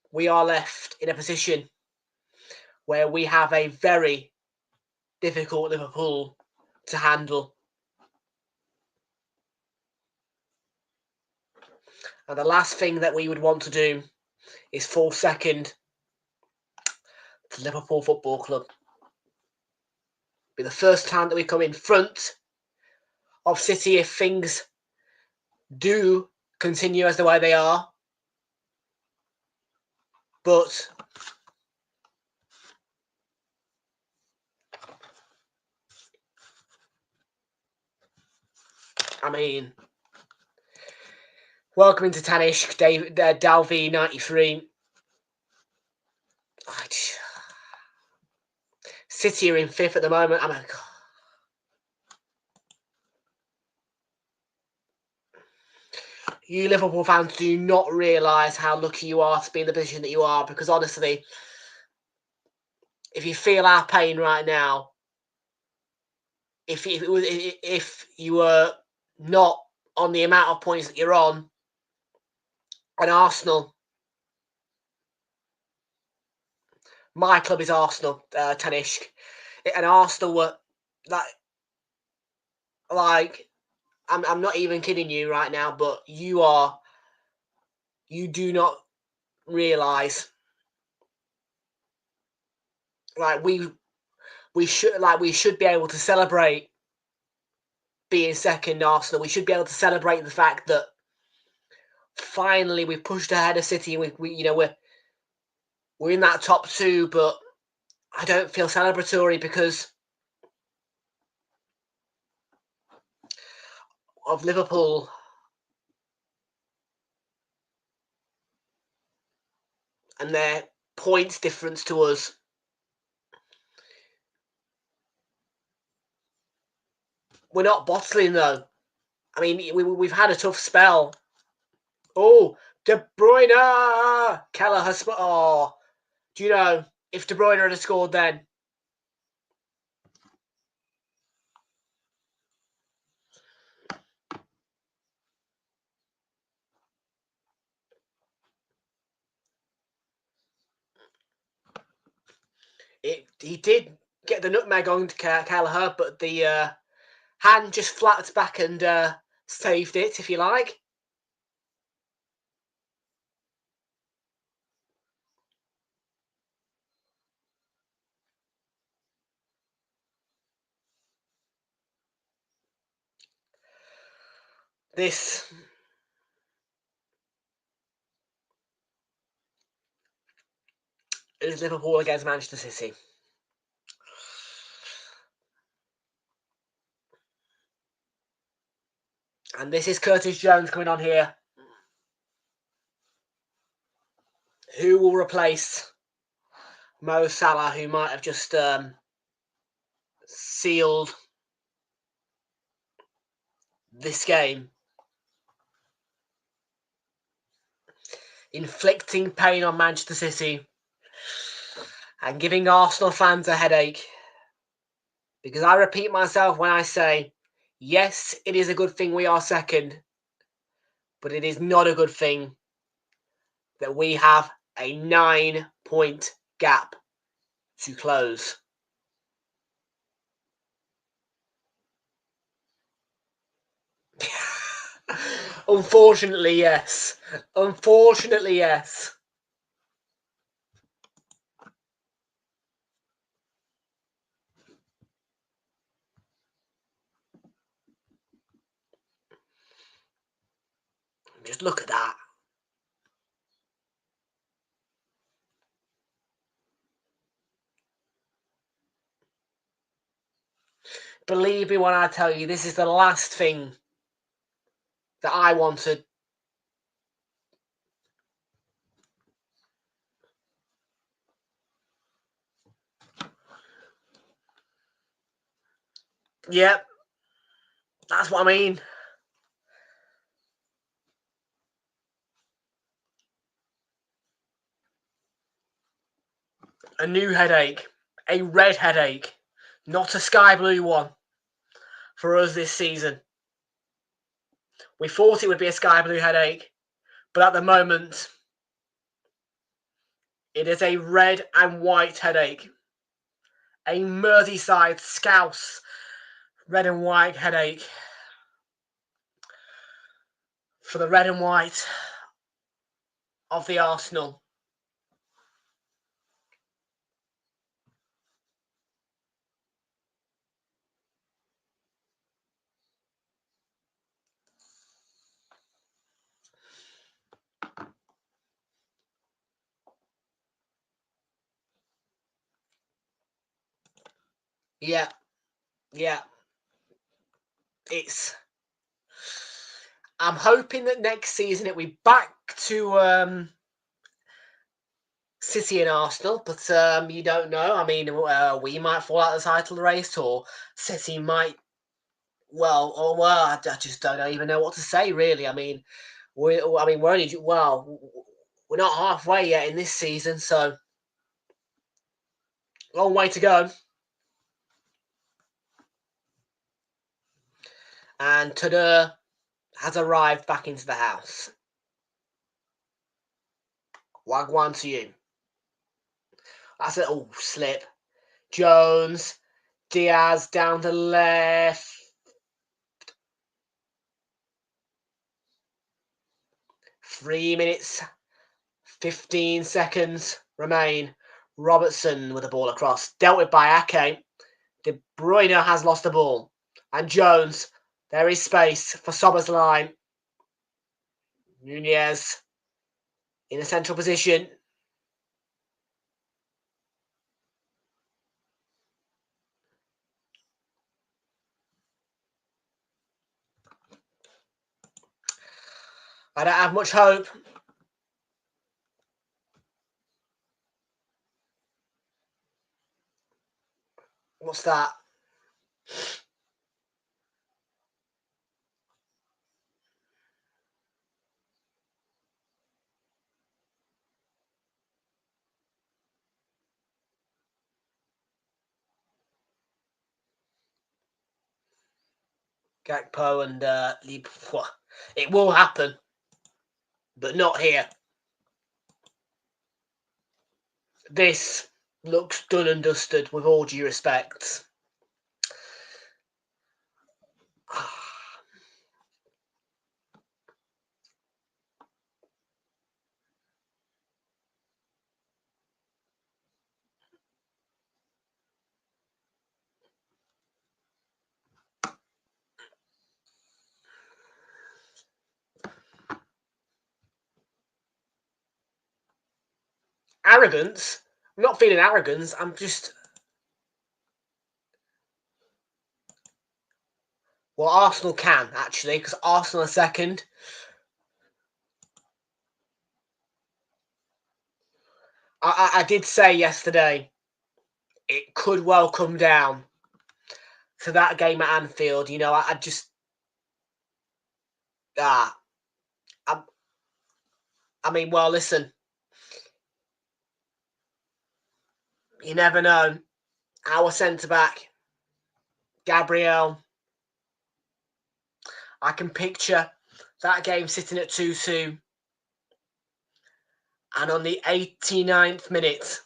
we are left in a position where we have a very difficult Liverpool to handle. And the last thing that we would want to do is fall second to Liverpool Football Club. It'll be the first time that we come in front of City if things do continue as the way they are. But I mean, Welcome into Tanishk, David Dalvi 93. City are in 5th at the moment. I'm like, you Liverpool fans do not realise how lucky you are to be in the position that you are, because honestly, if you feel our pain right now, if you were not on the amount of points that you're on, and Arsenal, my club is Arsenal, Tanishk, and Arsenal were like I'm not even kidding you right now, but you do not realise, like we should be able to celebrate being second, Arsenal. We should be able to celebrate the fact that finally we've pushed ahead of City and we're in that top 2, but I don't feel celebratory because of Liverpool. And their points difference to us. We're not bottling though. I mean, we've had a tough spell. Oh, De Bruyne! Keller has... Oh, do you know, if De Bruyne had scored then... He did get the nutmeg on to Kelleher, but the hand just flattened back and saved it, if you like. This is Liverpool against Manchester City. And this is Curtis Jones coming on here. Who will replace Mo Salah, who might have just sealed this game, inflicting pain on Manchester City and giving Arsenal fans a headache. Because I repeat myself when I say, yes, it is a good thing we are second, but it is not a good thing that we have a 9-point gap to close. Unfortunately, yes. Unfortunately, yes. Just look at that. Believe me when I tell you, this is the last thing that I wanted. Yep. That's what I mean. A new headache. A red headache. Not a sky blue one for us this season. We thought it would be a sky blue headache, but at the moment, it is a red and white headache. A Merseyside Scouse red and white headache for the red and white of the Arsenal. Yeah. It's I'm hoping that next season it'll be back to City and Arsenal, but you don't know. I mean, we might fall out of the title race, or City might. Well, I just don't even know what to say, really. I mean, we're only we're not halfway yet in this season, so long way to go. And Tada has arrived back into the house. Wagwan to you. That's it. Oh, slip. Jones. Diaz down the left. 3 minutes, 15 seconds remain. Robertson with the ball across. Dealt with by Ake. De Bruyne has lost the ball. And Jones. There is space for Sober's line. Nunez in a central position. I don't have much hope. What's that? Gakpo and Liverpool. It will happen, but not here. This looks done and dusted, with all due respect. Arrogance? I'm not feeling arrogance. I'm just... Well, Arsenal can, actually, because Arsenal are second. I did say yesterday it could well come down to that game at Anfield. You know, I just... I mean, well, listen. You never know. Our centre-back, Gabriel, I can picture that game sitting at 2-2. And on the 89th minute,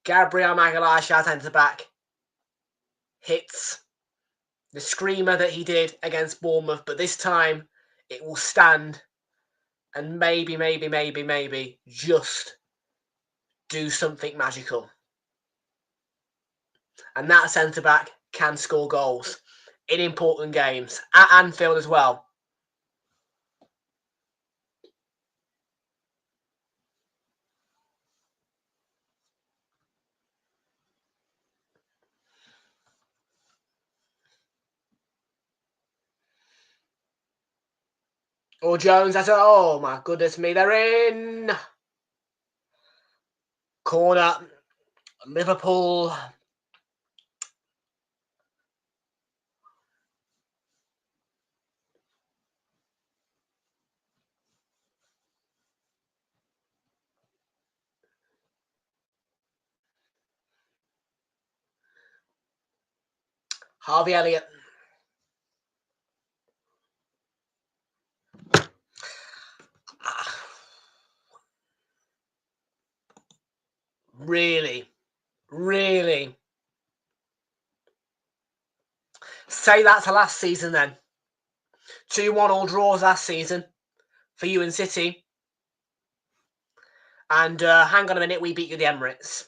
Gabriel Magalhaes, our centre-back, hits the screamer that he did against Bournemouth. But this time, it will stand and maybe just do something magical. And that centre-back can score goals in important games. At Anfield as well. Or Jones has it. Oh my goodness me, they're in. Corner. Liverpool. Harvey Elliott. Really? Say that to last season then. 2-1 all draws last season for you and City. And hang on a minute, we beat you the Emirates.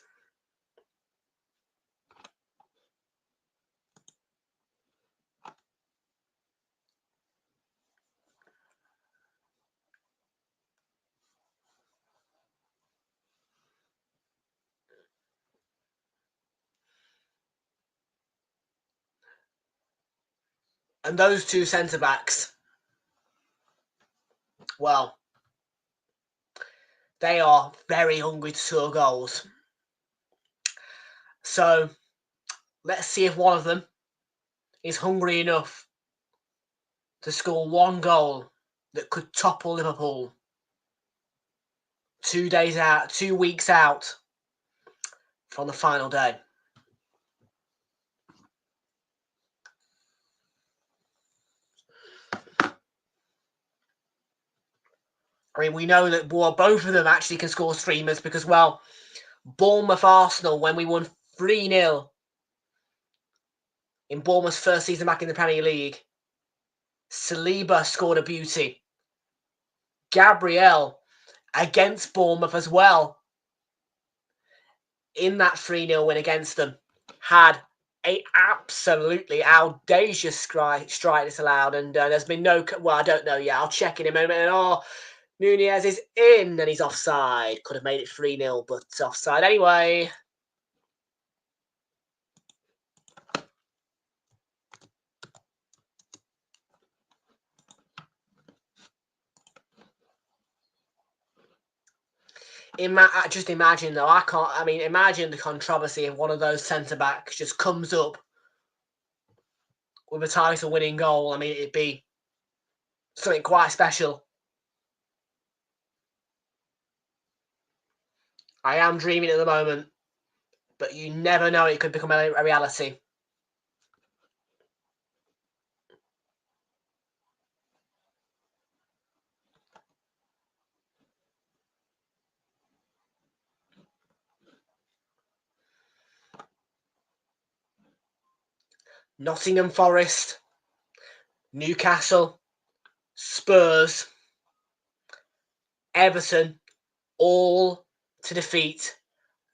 And those two centre-backs well, they are very hungry to score goals. So let's see if one of them is hungry enough to score one goal that could topple Liverpool 2 weeks out from the final day. I mean, we know that both of them actually can score streamers because, well, Bournemouth Arsenal, when we won 3-0 in Bournemouth's first season back in the Premier League, Saliba scored a beauty. Gabriel against Bournemouth as well, in that 3-0 win against them, had a absolutely audacious strike disallowed, and there's been no... Well, I don't know yet. I'll check in a moment. And Nunez is in, and he's offside. Could have made it 3-0, but offside anyway. Just imagine, though. Imagine the controversy if one of those centre-backs just comes up with a title-winning goal. I mean, it'd be something quite special. I am dreaming at the moment, but you never know, it could become a reality. Nottingham Forest, Newcastle, Spurs, Everton, all to defeat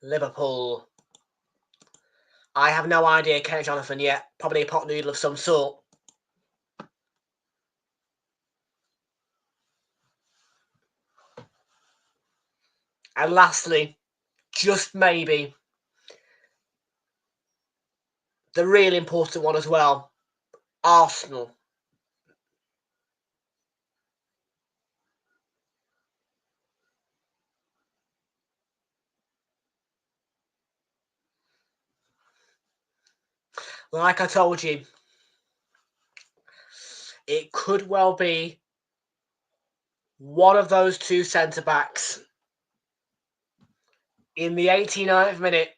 Liverpool. I have no idea, Kenneth Jonathan, yet. Probably a pot noodle of some sort. And lastly, just maybe, the really important one as well, Arsenal. Like I told you, it could well be one of those two centre-backs in the 89th minute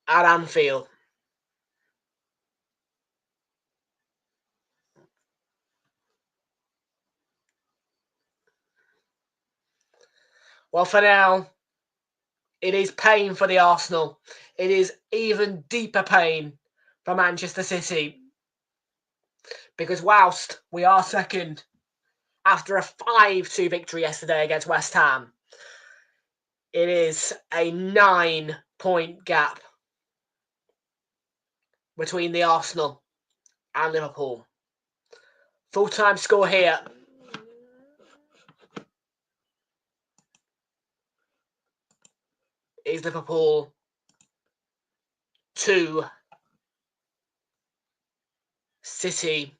at Anfield. Well, for now, it is pain for the Arsenal. It is even deeper pain for Manchester City. Because whilst we are second after a 5-2 victory yesterday against West Ham, it is a 9-point gap between the Arsenal and Liverpool. Full-time score here. Is Liverpool 2, City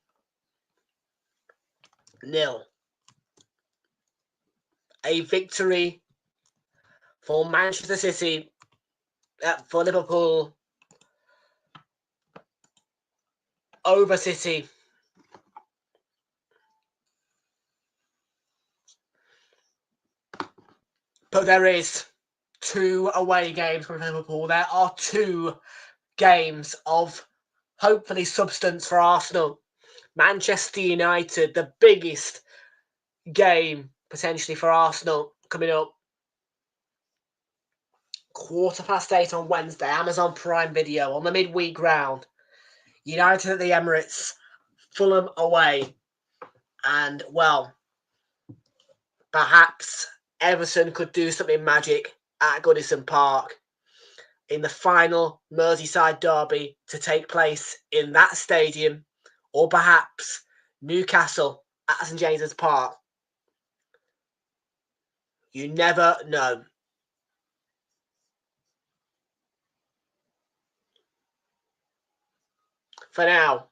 0. A victory for Manchester City, for Liverpool over City. But there is 2 away games for Liverpool. There are 2 games of hopefully substance for Arsenal. Manchester United, the biggest game potentially for Arsenal coming up. 8:15 on Wednesday, Amazon Prime Video on the midweek round. United at the Emirates, Fulham away. And, well, perhaps Everton could do something magic at Goodison Park in the final Merseyside derby to take place in that stadium, or perhaps Newcastle at St James's Park. You never know. For now,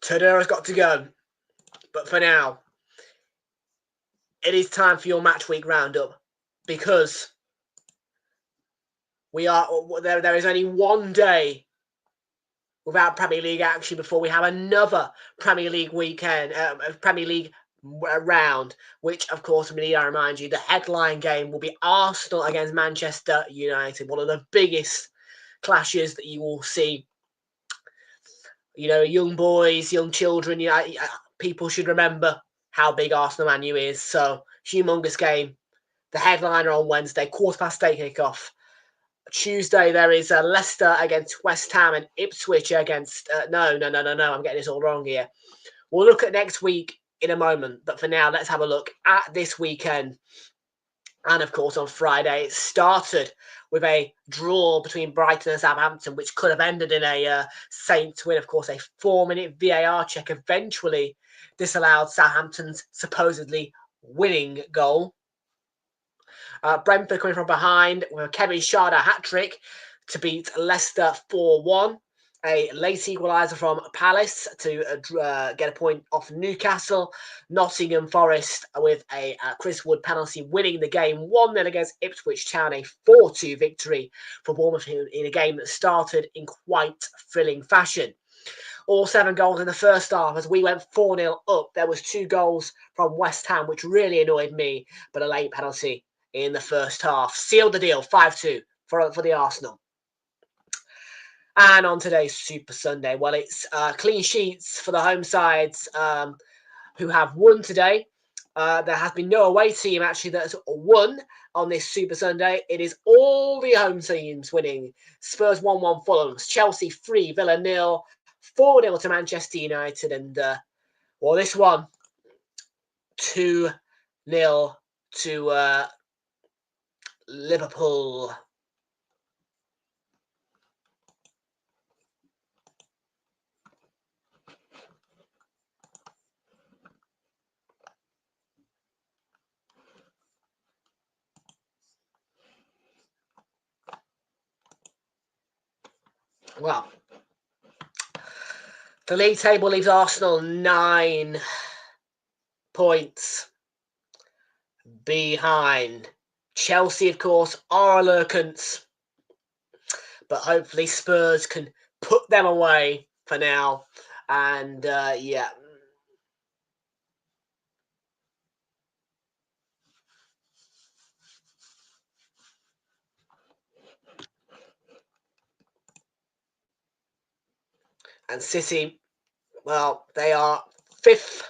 Tadera's got to go. But for now, it is time for your match week roundup, because there is only one day without Premier League action before we have another Premier League weekend, Premier League round, which, of course, I remind you, the headline game will be Arsenal against Manchester United, one of the biggest clashes that you will see. You know, young boys, young children, people should remember how big Arsenal Man U is. So, humongous game. The headliner on Wednesday, 8:15 kickoff. Tuesday, there is Leicester against West Ham and Ipswich against... No, I'm getting this all wrong here. We'll look at next week in a moment, but for now, let's have a look at this weekend. And, of course, on Friday, it started with a draw between Brighton and Southampton, which could have ended in a Saints win. Of course, a 4-minute VAR check eventually disallowed Southampton's supposedly winning goal. Brentford coming from behind with a Kevin Schade hat-trick to beat Leicester 4-1. A late equaliser from Palace to get a point off Newcastle. Nottingham Forest with a Chris Wood penalty winning the game 1-0 against Ipswich Town. A 4-2 victory for Bournemouth in a game that started in quite thrilling fashion. All 7 goals in the first half as we went 4-0 up. There was 2 goals from West Ham, which really annoyed me, but a late penalty in the first half sealed the deal, 5-2 for the Arsenal. And on today's Super Sunday, well, it's clean sheets for the home sides who have won today. There has been no away team, actually, that's won on this Super Sunday. It is all the home teams winning. Spurs 1-1 Fulham, Chelsea 3, Villa 0, 4-0 to Manchester United, and, this one, 2-0 to Liverpool. Well, the league table leaves Arsenal 9 points behind. Chelsea, of course, are lurkants, but hopefully Spurs can put them away for now. And, yeah. And City, well, they are 5th.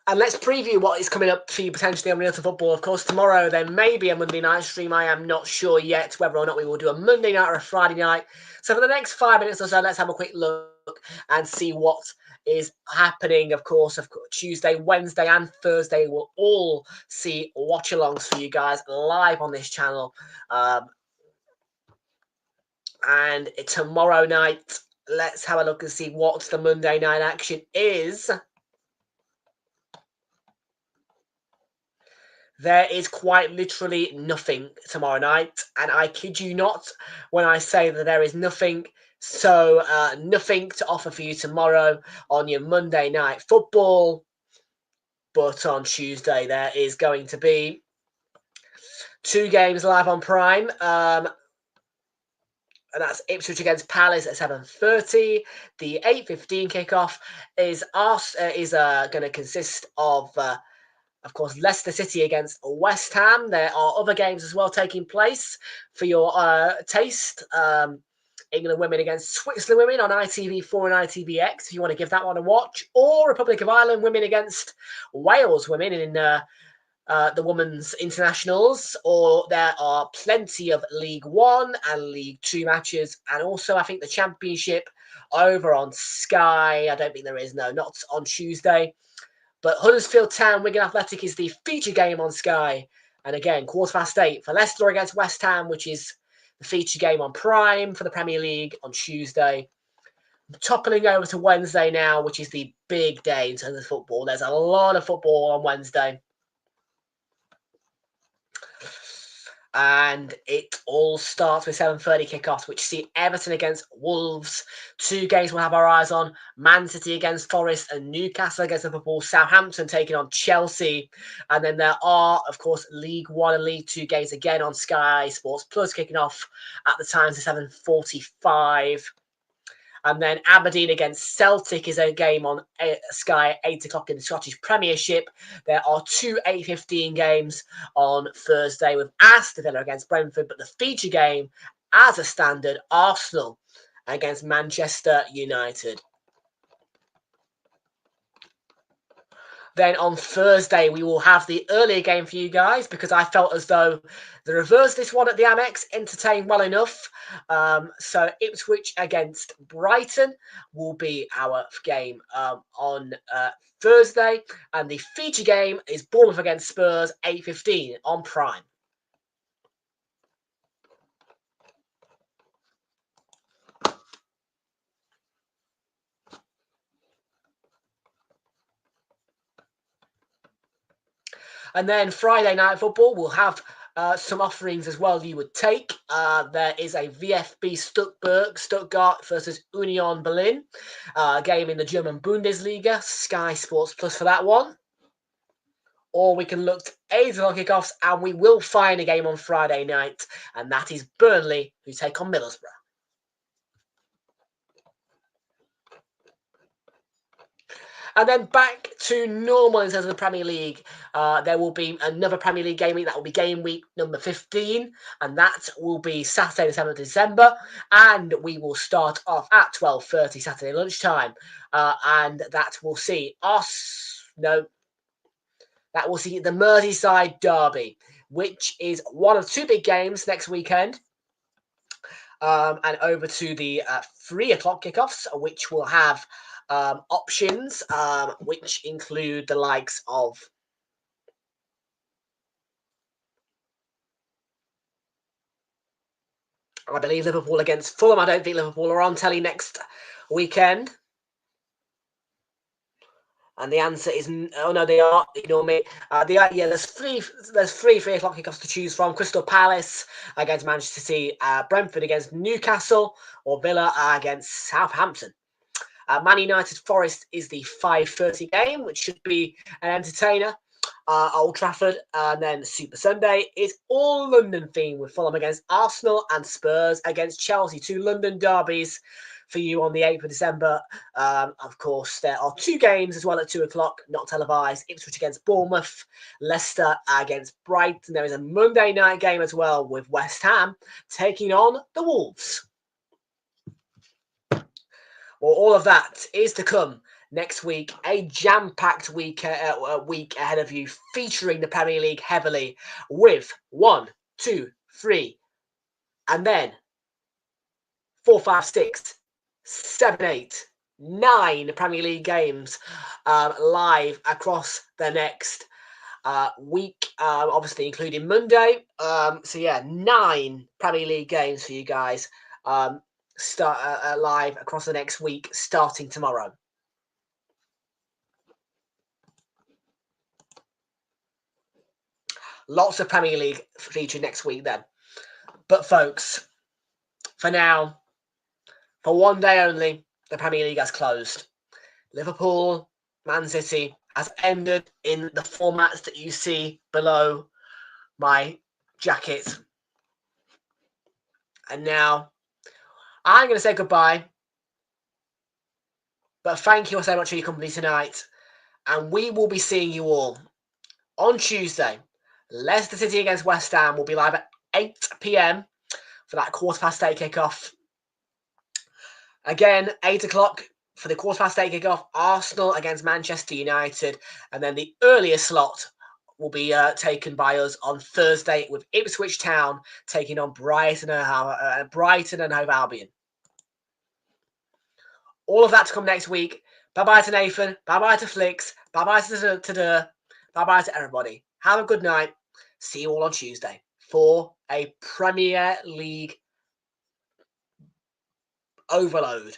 And let's preview what is coming up for you potentially on Realltom Football. Of course, tomorrow there may be a Monday night stream. I am not sure yet whether or not we will do a Monday night or a Friday night. So for the next 5 minutes or so, let's have a quick look and see what is happening. Of course, Tuesday, Wednesday and Thursday will all see watch-alongs for you guys live on this channel. And tomorrow night, let's have a look and see what the Monday night action is. There is quite literally nothing tomorrow night, and I kid you not when I say that there is nothing. So nothing to offer for you tomorrow on your Monday night football. But on Tuesday, there is going to be 2 games live on Prime. And that's Ipswich against Palace at 7:30. The 8:15 kickoff is going to consist of course, Leicester City against West Ham. There are other games as well taking place for your taste. England women against Switzerland women on ITV4 and ITVX if you want to give that one a watch. Or Republic of Ireland women against Wales women in the women's internationals. Or there are plenty of League One and League Two matches. And also, I think, the Championship over on Sky. I don't think there is, no, not on Tuesday. But Huddersfield Town Wigan Athletic is the feature game on Sky. And again, 8:15 for Leicester against West Ham, which is the feature game on Prime for the Premier League on Tuesday. Toppling over to Wednesday now, which is the big day in terms of football. There's a lot of football on Wednesday. And it all starts with 7:30 kickoffs, which see Everton against Wolves. 2 games we'll have our eyes on. Man City against Forest and Newcastle against Liverpool. Southampton taking on Chelsea. And then there are, of course, League One and League Two games again on Sky Sports Plus kicking off at the times of 7:45. And then Aberdeen against Celtic is a game on Sky, 8 o'clock in the Scottish Premiership. There are 2 8:15 games on Thursday with Aston Villa against Brentford, but the feature game, as a standard, Arsenal against Manchester United. Then on Thursday, we will have the earlier game for you guys because I felt as though the reverse this one at the Amex entertained well enough. So Ipswich against Brighton will be our game on Thursday. And the feature game is Bournemouth against Spurs, 8:15 on Prime. And then Friday Night Football will have some offerings as well you would take. There is a VfB Stuttgart versus Union Berlin game in the German Bundesliga. Sky Sports Plus for that one. Or we can look to 8 o'clock kickoffs, and we will find a game on Friday night, and that is Burnley, who take on Middlesbrough. And then back to normal in terms of the Premier League. There will be another Premier League game week. That will be game week number 15. And that will be Saturday the 7th of December. And we will start off at 12:30 Saturday lunchtime. And that will see that will see the Merseyside Derby, which is one of 2 big games next weekend. And over to the 3 o'clock kickoffs, which will have options, which include the likes of I believe Liverpool against Fulham. I don't think Liverpool are on telly next weekend. And the answer is oh no, they are. Ignore me. There's three 3 o'clock kickoffs to choose from. Crystal Palace against Manchester City, Brentford against Newcastle, or Villa against Southampton. Man United Forest is the 5:30 game, which should be an entertainer. Old Trafford, and then Super Sunday is all London themed with Fulham against Arsenal and Spurs against Chelsea. 2 London derbies for you on the 8th of December. Of course, there are 2 games as well at 2 o'clock, not televised. Ipswich against Bournemouth, Leicester against Brighton. There is a Monday night game as well with West Ham taking on the Wolves. Well, all of that is to come next week. A jam-packed week ahead of you, featuring the Premier League heavily with 1, 2, 3, and then 4, 5, 6, 7, 8, 9 Premier League games live across the next week, obviously including Monday. So yeah, 9 Premier League games for you guys. Start live across the next week, starting tomorrow. Lots of Premier League featured next week then. But folks, for now, for one day only, the Premier League has closed. Liverpool, Man City has ended in the formats that you see below my jacket. And now I'm going to say goodbye. But thank you so much for your company tonight. And we will be seeing you all on Tuesday. Leicester City against West Ham will be live at 8 p.m. for that 8:15 kickoff. Again, 8 o'clock for the 8:15 kickoff. Arsenal against Manchester United. And then the earliest slot will be taken by us on Thursday with Ipswich Town taking on Brighton and Hove Albion. All of that to come next week. Bye-bye to Nathan. Bye-bye to Flix. Bye-bye to bye-bye to everybody. Have a good night. See you all on Tuesday for a Premier League overload.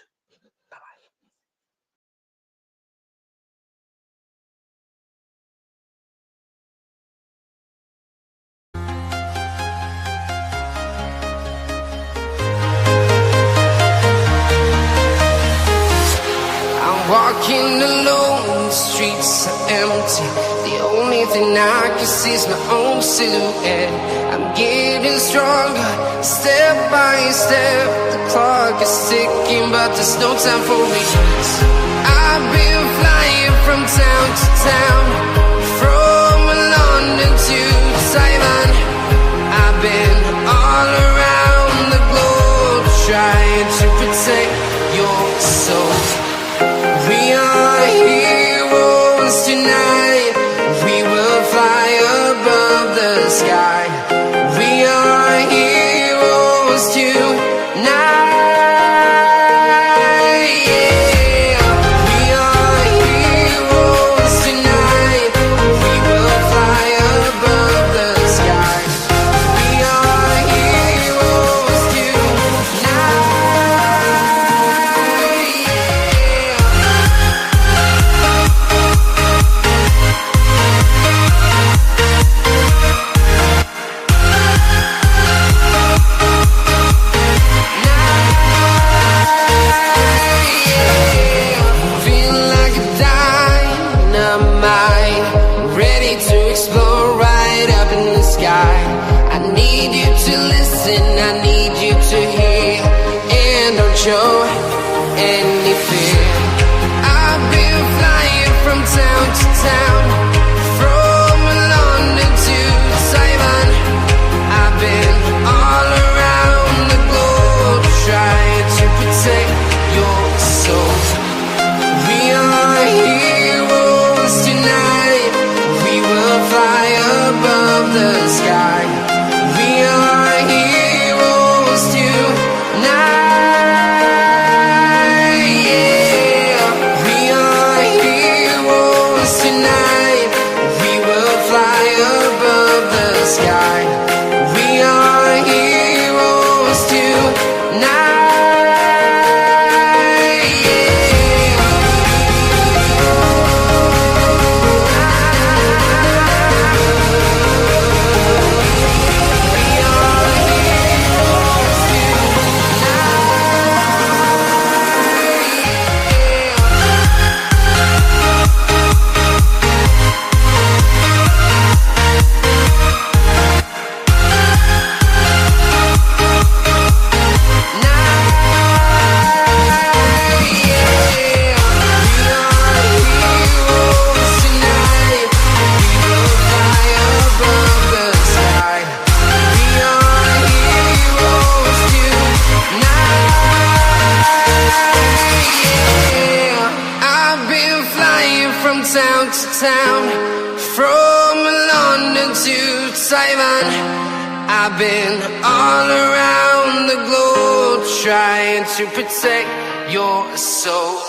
Walking alone, the streets are empty. The only thing I can see is my own silhouette. I'm getting stronger, step by step. The clock is ticking, but there's no time for regrets. I've been flying from town to town, from London to Taiwan. I've been all around the globe, trying to protect your soul. We are heroes tonight. We will fly above the sky. We are heroes tonight. Yeah. We are heroes tonight. We will fly above the sky. We are heroes tonight. I need you to listen, I need you to hear, and don't show any fear. I've been flying from town to town, from London to Taiwan. I've been all around the globe, trying to protect your soul. We are heroes tonight. We will fly above the sky. We are heroes tonight. Yeah. We are heroes tonight. We will fly above the sky. We are heroes tonight. Town to town, from London to Taiwan. I've been all around the globe, trying to protect your soul.